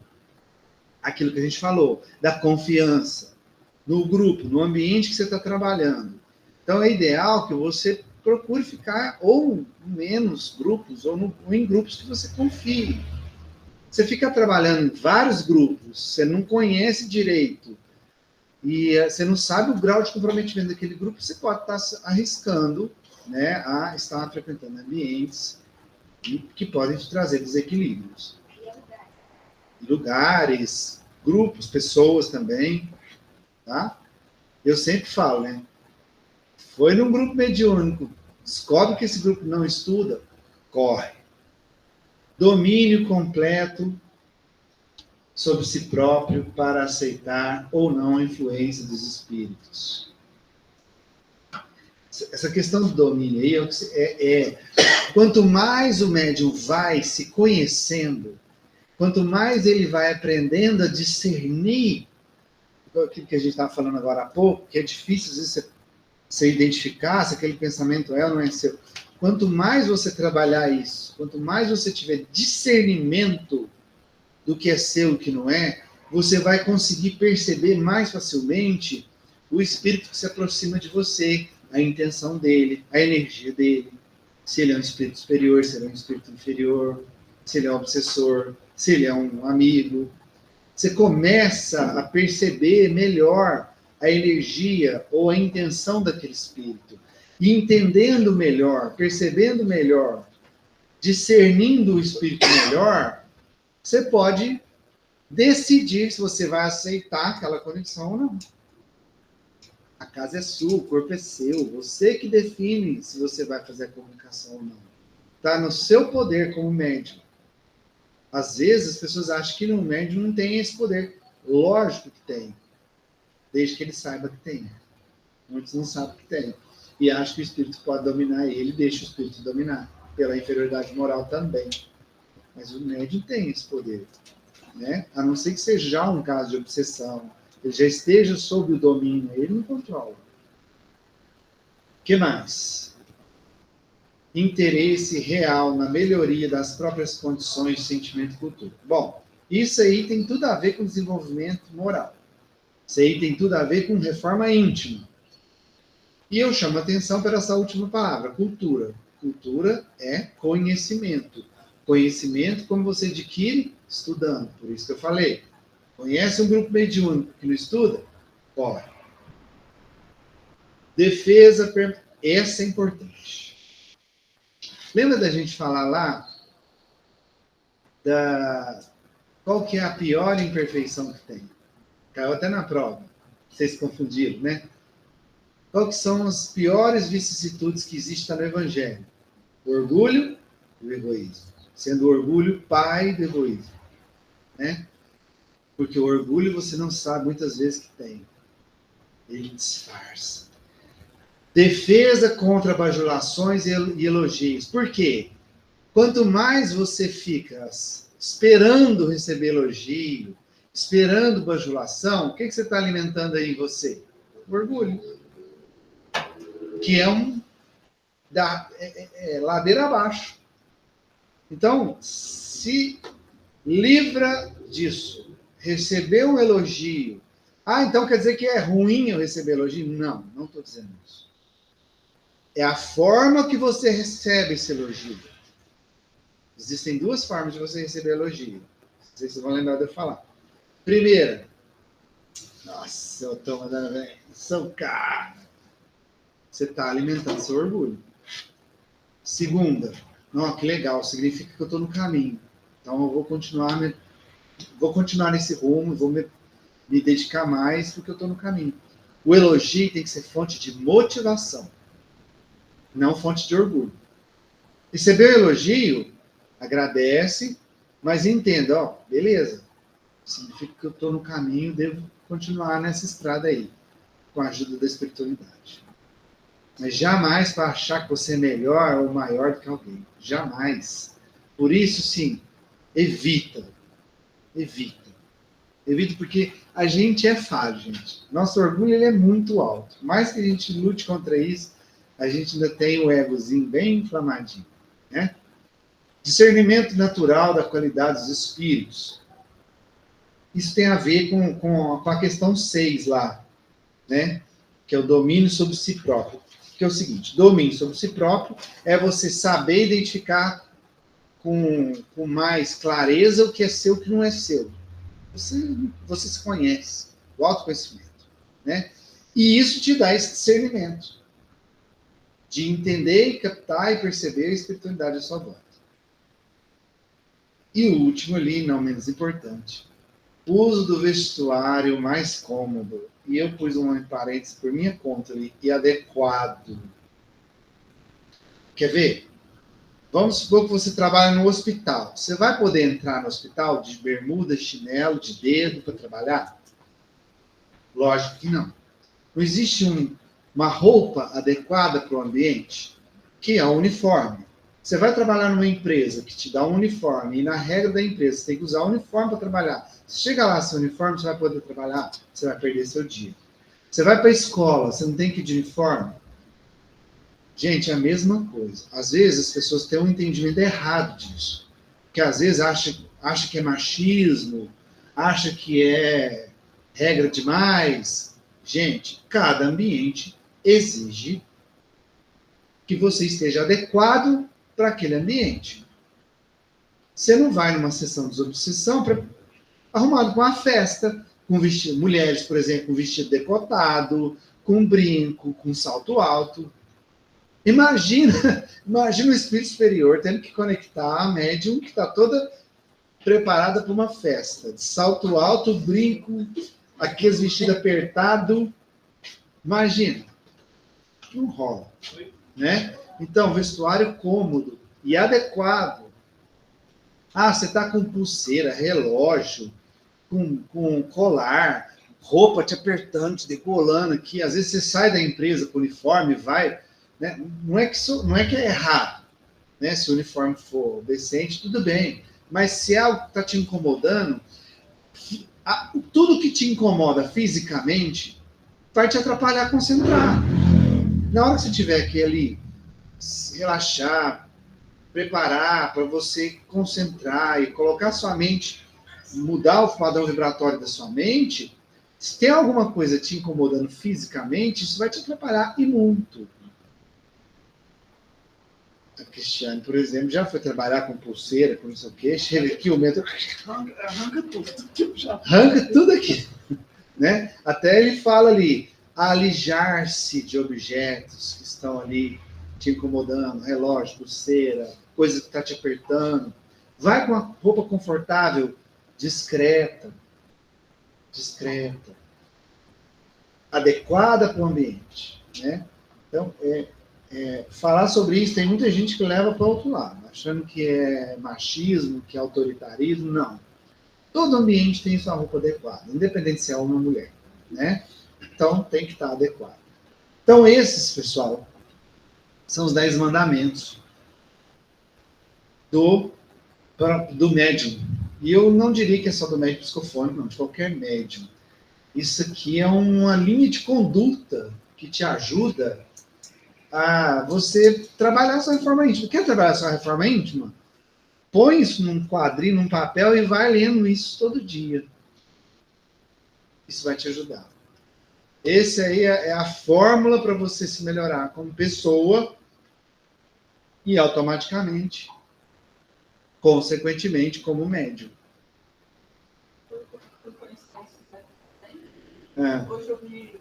aquilo que a gente falou, da confiança no grupo, no ambiente que você está trabalhando. Então é ideal que você procure ficar ou menos grupos, ou em grupos que você confie. Você fica trabalhando em vários grupos, você não conhece direito, e você não sabe o grau de comprometimento daquele grupo, você pode estar arriscando, né, a estar frequentando ambientes que podem te trazer desequilíbrios. Lugares, grupos, pessoas também, tá? Eu sempre falo, né? Foi num grupo mediúnico, Descobre que esse grupo não estuda, corre. Domínio completo sobre si próprio para aceitar ou não a influência dos espíritos. Essa questão do domínio aí quanto mais o médium vai se conhecendo, quanto mais ele vai aprendendo a discernir aquilo que a gente estava falando agora há pouco, que é difícil às vezes você identificar se aquele pensamento é ou não é seu. Quanto mais você trabalhar isso, quanto mais você tiver discernimento do que é seu e o que não é, você vai conseguir perceber mais facilmente o espírito que se aproxima de você, a intenção dele, a energia dele, se ele é um espírito superior, se ele é um espírito inferior, se ele é um obsessor, se ele é um amigo. Você começa a perceber melhor a energia ou a intenção daquele espírito. E entendendo melhor, percebendo melhor, discernindo o espírito melhor, você pode decidir se você vai aceitar aquela conexão ou não. A casa é sua, o corpo é seu. Você que define se você vai fazer a comunicação ou não. Está no seu poder como médium. Às vezes as pessoas acham que no médium não tem esse poder. Lógico que tem. Desde que ele saiba que tem. Muitos não sabem que tem. E acham que o espírito pode dominar ele, deixa o espírito dominar. Pela inferioridade moral também. Mas o médium tem esse poder. Né? A não ser que seja já um caso de obsessão. Ele já esteja sob o domínio. Ele não controla. O que mais? Interesse real na melhoria das próprias condições de sentimento e cultura. Bom, isso aí tem tudo a ver com desenvolvimento moral. Isso aí tem tudo a ver com reforma íntima. E eu chamo a atenção para essa última palavra, cultura. Cultura é conhecimento. Conhecimento como você adquire estudando. Por isso que eu falei. Conhece um grupo mediúnico que não estuda? Corre. Defesa, essa é importante. Lembra da gente falar lá qual que é a pior imperfeição que tem? Caiu até na prova. Vocês se confundiram, né? Qual que são as piores vicissitudes que existem no Evangelho? O orgulho e o egoísmo. Sendo o orgulho pai do egoísmo. Né? Porque o orgulho você não sabe muitas vezes que tem. Ele disfarça. Defesa contra bajulações e elogios. Por quê? Quanto mais você fica esperando receber elogio, esperando bajulação, o que você está alimentando aí em você? O orgulho. Que é ladeira abaixo. Então, se livra disso. Receber um elogio. Ah, então quer dizer que é ruim eu receber elogio? Não, não estou dizendo isso. É a forma que você recebe esse elogio. Existem duas formas de você receber elogio. Não sei se vocês vão lembrar de eu falar. Primeira. Nossa, eu estou mandando bem. Sou cara. Você está alimentando seu orgulho. Segunda. Não, que legal. Significa que eu estou no caminho. Então eu vou continuar nesse rumo, vou me dedicar mais porque eu estou no caminho. O elogio tem que ser fonte de motivação, não fonte de orgulho. Recebeu o elogio, agradece, mas entenda, ó, beleza, significa que eu estou no caminho, devo continuar nessa estrada aí, com a ajuda da espiritualidade. Mas jamais para achar que você é melhor ou maior do que alguém. Jamais. Por isso, sim, evita. Evita porque a gente é falho, gente. Nosso orgulho ele é muito alto. Mais que a gente lute contra isso, a gente ainda tem o egozinho bem inflamadinho. Né? Discernimento natural da qualidade dos espíritos. Isso tem a ver com a questão 6 lá, né? Que é o domínio sobre si próprio. Que é o seguinte, domínio sobre si próprio é você saber identificar com mais clareza o que é seu e o que não é seu. Você se conhece, o autoconhecimento. Né? E isso te dá esse discernimento de entender, e captar e perceber a espiritualidade à sua volta. E o último ali, não menos importante, uso do vestuário mais cômodo. E eu pus um parênteses por minha conta ali, e adequado. Quer ver? Vamos supor que você trabalha no hospital. Você vai poder entrar no hospital de bermuda, chinelo, de dedo para trabalhar? Lógico que não. Não existe uma roupa adequada para o ambiente, que é o uniforme. Você vai trabalhar numa empresa que te dá um uniforme, e na regra da empresa você tem que usar o uniforme para trabalhar. Se chega lá sem uniforme, você vai poder trabalhar, você vai perder seu dia. Você vai para a escola, você não tem que ir de uniforme? Gente, é a mesma coisa. Às vezes as pessoas têm um entendimento errado disso. Que às vezes acha que é machismo, acha que é regra demais. Gente, cada ambiente exige que você esteja adequado para aquele ambiente. Você não vai numa sessão de desobsessão arrumado com uma festa, com vestido, mulheres, por exemplo, com vestido decotado, com brinco, com salto alto. Imagina o espírito superior tendo que conectar a médium que está toda preparada para uma festa, de salto alto, brinco, aqueles vestidos apertados. Imagina. Não rola, né? Então, vestuário cômodo e adequado. Ah, você está com pulseira, relógio, com colar, roupa te apertando, te decolando aqui. Às vezes você sai da empresa com o uniforme, vai... Né? Não é que é errado, né? Se o uniforme for decente, tudo bem. Mas se é algo que está te incomodando, tudo que te incomoda fisicamente vai te atrapalhar a concentrar. Na hora que você tiver que ali relaxar, preparar para você concentrar e colocar sua mente, mudar o padrão vibratório da sua mente, se tem alguma coisa te incomodando fisicamente, isso vai te atrapalhar e muito. A Cristiane, por exemplo, já foi trabalhar com pulseira, com não sei o quê, chega aqui, o metro Arranca tudo. arranca tudo aqui. Né? Até ele fala ali, alijar-se de objetos que estão ali te incomodando, relógio, pulseira, coisa que está te apertando. Vai com uma roupa confortável, discreta, adequada para o ambiente. Né? Então, falar sobre isso, tem muita gente que leva para o outro lado, achando que é machismo, que é autoritarismo. Não. Todo ambiente tem sua roupa adequada, independente se é homem ou mulher. Né? Então, tem que estar adequado. Então, esses, pessoal, são os 10 mandamentos do médium. E eu não diria que é só do médium psicofônico, não, de qualquer médium. Isso aqui é uma linha de conduta que te ajuda a você trabalhar sua reforma íntima. Quer trabalhar sua reforma íntima? Põe isso num quadrinho, num papel e vai lendo isso todo dia. Isso vai te ajudar. Esse aí é a fórmula para você se melhorar como pessoa e automaticamente, consequentemente, como médium. Hoje eu vi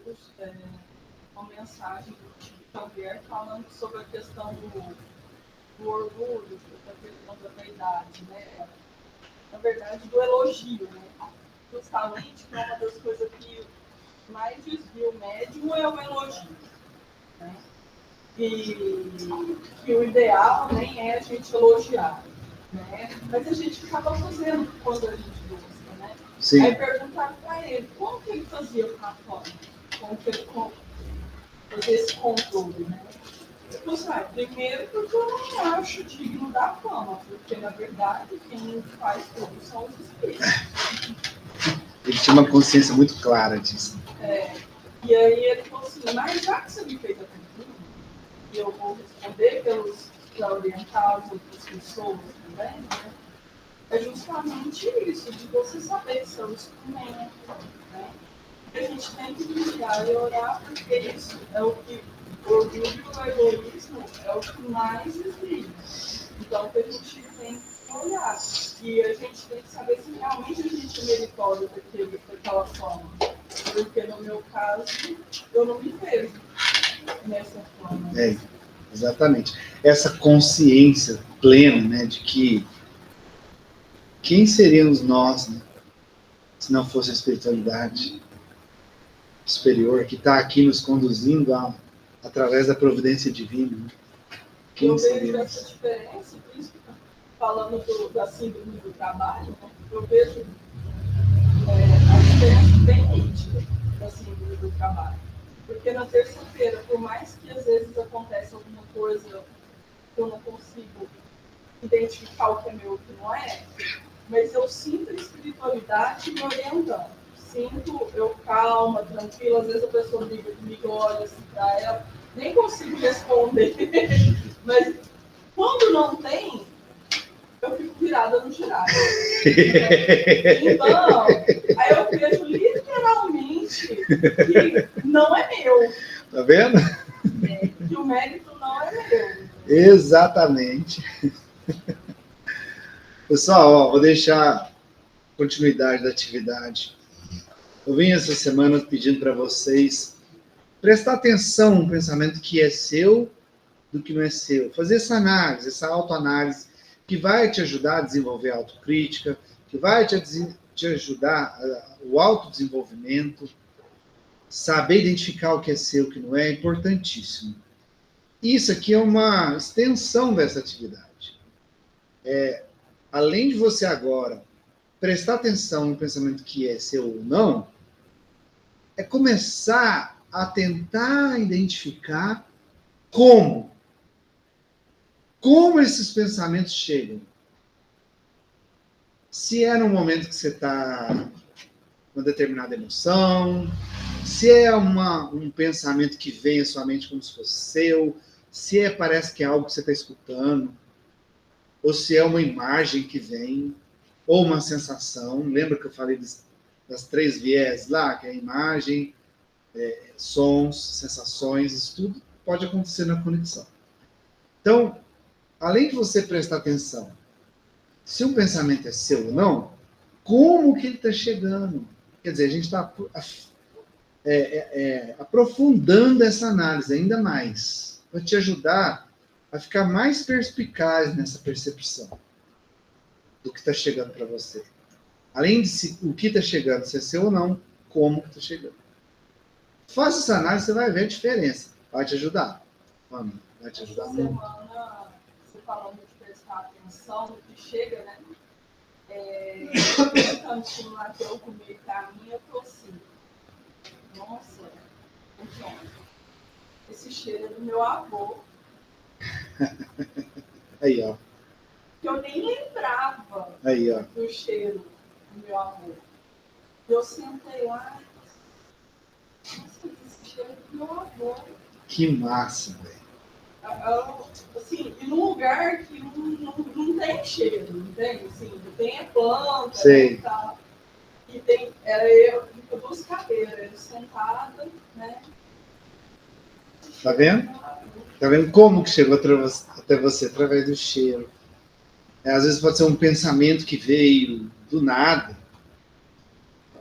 uma mensagem do Chico Xavier falando sobre a questão do orgulho, da questão da vaidade, né? Na verdade, do elogio, né? Justamente que é uma das coisas que mais desvia o médium é o elogio, né? E que o ideal nem é a gente elogiar, né? Mas a gente acaba fazendo quando a gente gosta, né? Sim. Aí perguntaram para ele como que ele fazia para fora, como que ele fazia esse controle, né? Eu falei, primeiro porque eu não acho digno da fama, porque na verdade quem faz tudo são os espíritos. Ele tinha uma consciência muito clara disso. E aí ele falou assim, mas já que você me fez a pergunta, e eu vou responder para orientar as outras pessoas também, né? É justamente isso, de você saber seu instrumento, né? A gente tem que vigiar e orar, porque isso é o que o orgulho e o egoísmo é o que mais exige. Então, o que a gente tem que olhar. E a gente tem que saber se realmente a gente é meritório daquela forma. Porque, no meu caso, eu não me vejo nessa forma. Exatamente. Essa consciência plena, né, de que quem seríamos nós, né, se não fosse a espiritualidade superior que está aqui nos conduzindo através da providência divina, né? Quem eu seria vejo essa diferença, por isso que falando da síndrome do trabalho, né? Eu vejo a diferença bem nítida da síndrome do trabalho. Porque na terça-feira, por mais que às vezes aconteça alguma coisa que eu não consigo identificar o que é meu e o que não é, mas eu sinto a espiritualidade me orientando. Sinto eu calma, tranquila, às vezes a pessoa briga comigo, olha assim pra ela, nem consigo responder, mas quando não tem, eu fico virada no girar. Então, aí eu vejo literalmente que não é meu. Tá vendo? Que o mérito não é meu. Exatamente. Pessoal, ó, vou deixar continuidade da atividade. Eu vim essa semana pedindo para vocês prestar atenção no pensamento que é seu do que não é seu. Fazer essa análise, essa autoanálise, que vai te ajudar a desenvolver a autocrítica, que vai te ajudar o autodesenvolvimento, saber identificar o que é seu, o que não é, importantíssimo. Isso aqui é uma extensão dessa atividade. Além de você agora prestar atenção no pensamento que é seu ou não, é começar a tentar identificar como esses pensamentos chegam. Se é no momento que você está com uma determinada emoção, se é um pensamento que vem à sua mente como se fosse seu, se parece que é algo que você está escutando, ou se é uma imagem que vem, ou uma sensação. Lembra que eu falei das 3 viés lá, que é a imagem, sons, sensações, isso tudo pode acontecer na conexão. Então, além de você prestar atenção se o pensamento é seu ou não, como que ele está chegando? Quer dizer, a gente está aprofundando essa análise ainda mais, para te ajudar a ficar mais perspicaz nessa percepção do que está chegando para você. Além de o que está chegando, se é seu ou não, como que está chegando. Faça essa análise, você vai ver a diferença. Vai te ajudar. Vai te ajudar Essa muito. semana, você falando de prestar atenção no que chega, né? Tentando estimular que eu comer caminho, eu tô assim. Nossa, então, esse cheiro é do meu avô. Aí, ó. Que eu nem lembrava Aí, ó. do cheiro do meu avô. Eu sentei lá, nossa, esse cheiro é do meu avô. Que massa, velho. Assim, e num lugar que não tem cheiro, entende? Assim, tem planta, sei. E tal. E tem, era eu 2 cadeiras, eu sentada, né? Tá vendo? Tá vendo como que chegou até você? Através do cheiro. Às vezes pode ser um pensamento que veio do nada.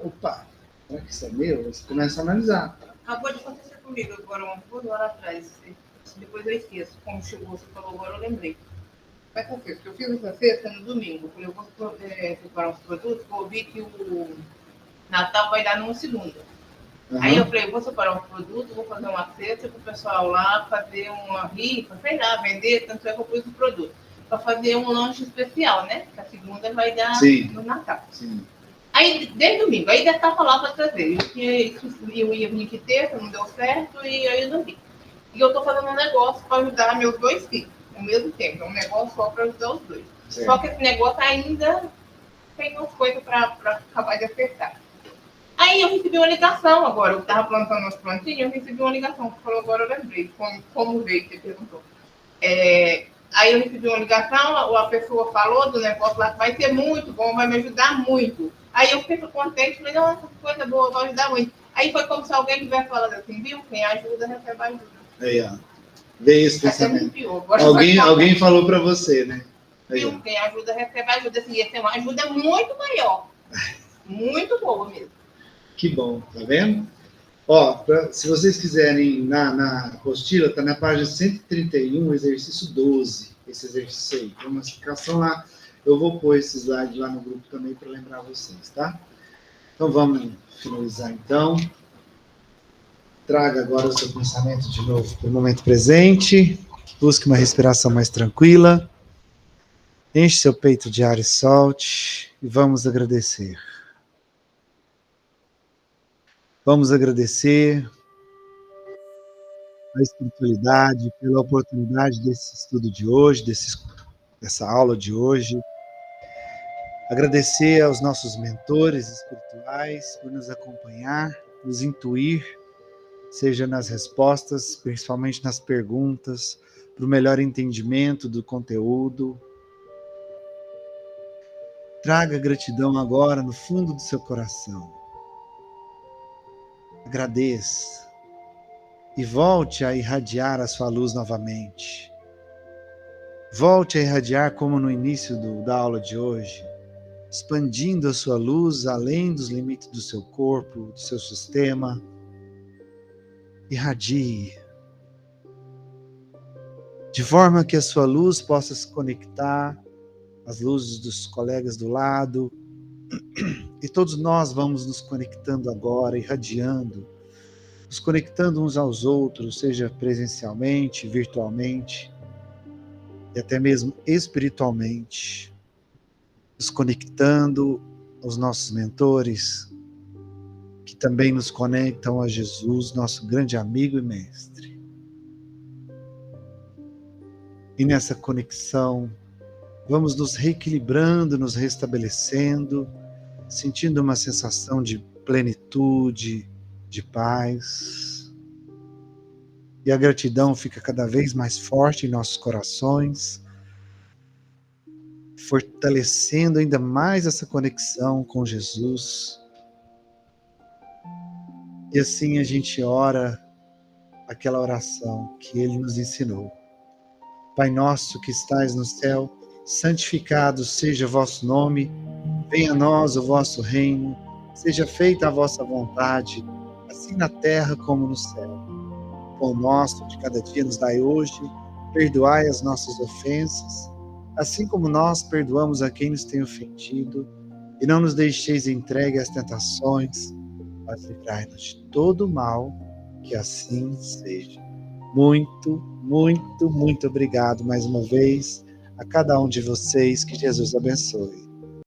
Opa, será que isso é meu? Você começa a analisar. Acabou de acontecer comigo agora, umas 2 horas atrás. Depois eu esqueço. Como chegou, você falou agora, eu lembrei. Mas por quê? Porque eu fiz essa sexta no domingo. Eu vou preparar uns produtos, que eu ouvi que o Natal vai dar numa segunda. Uhum. Aí eu falei, vou separar uns produtos, vou fazer uma cesta para o pessoal lá fazer uma rifa, sei lá, vender, tanto é que eu pus o produto. Para fazer um lanche especial, né? Que a segunda vai dar no Natal. Sim. Aí, desde domingo, aí ainda estava lá para trazer. Eu ia vir aqui terça, não deu certo, e aí eu não vim. E eu estou fazendo um negócio para ajudar meus 2 filhos, ao mesmo tempo. É um negócio só para ajudar os 2. Sim. Só que esse negócio ainda tem umas coisas para acabar de acertar. Aí eu recebi uma ligação agora. Eu estava plantando umas plantinhas, eu recebi uma ligação. Que falou, agora eu lembrei. Como veio, você perguntou. Aí eu recebi uma ligação, a pessoa falou do negócio lá que vai ser muito bom, vai me ajudar muito. Aí eu fiquei contente, falei, não, essa coisa boa, vai ajudar muito. Aí foi como se alguém tivesse falado assim, viu? Quem ajuda, recebe ajuda. Aí, ó. Vem esse pensamento. Agora alguém falou para você, né? Aí, viu? Quem ajuda, recebe ajuda. Assim, ia ser uma ajuda muito maior. Muito boa mesmo. Que bom, tá vendo? Ó, se vocês quiserem, na apostila, tá na página 131, exercício 12, esse exercício aí. Tem uma explicação lá. Eu vou pôr esse slide lá no grupo também para lembrar vocês, tá? Então, vamos finalizar, então. Traga agora o seu pensamento de novo para o momento presente. Busque uma respiração mais tranquila. Enche seu peito de ar e solte. E vamos agradecer. Vamos agradecer a espiritualidade pela oportunidade desse estudo de hoje, dessa aula de hoje. Agradecer aos nossos mentores espirituais por nos acompanhar, nos intuir, seja nas respostas, principalmente nas perguntas, para o melhor entendimento do conteúdo. Traga gratidão agora no fundo do seu coração. Agradeça e volte a irradiar a sua luz novamente. Volte a irradiar como no início da aula de hoje, expandindo a sua luz além dos limites do seu corpo, do seu sistema. Irradie, de forma que a sua luz possa se conectar às luzes dos colegas do lado, e todos nós vamos nos conectando agora, irradiando, nos conectando uns aos outros, seja presencialmente, virtualmente, e até mesmo espiritualmente, nos conectando aos nossos mentores, que também nos conectam a Jesus, nosso grande amigo e mestre. E nessa conexão, vamos nos reequilibrando, nos restabelecendo, sentindo uma sensação de plenitude, de paz. E a gratidão fica cada vez mais forte em nossos corações, fortalecendo ainda mais essa conexão com Jesus. E assim a gente ora aquela oração que Ele nos ensinou. Pai nosso que estais no céu, santificado seja o vosso nome, venha a nós o vosso reino, seja feita a vossa vontade, assim na terra como no céu. O pão nosso de cada dia nos dai hoje, perdoai as nossas ofensas, assim como nós perdoamos a quem nos tem ofendido, e não nos deixeis entregue às tentações, mas livrai-nos de todo mal, que assim seja. Muito, muito, muito obrigado mais uma vez a cada um de vocês, que Jesus abençoe.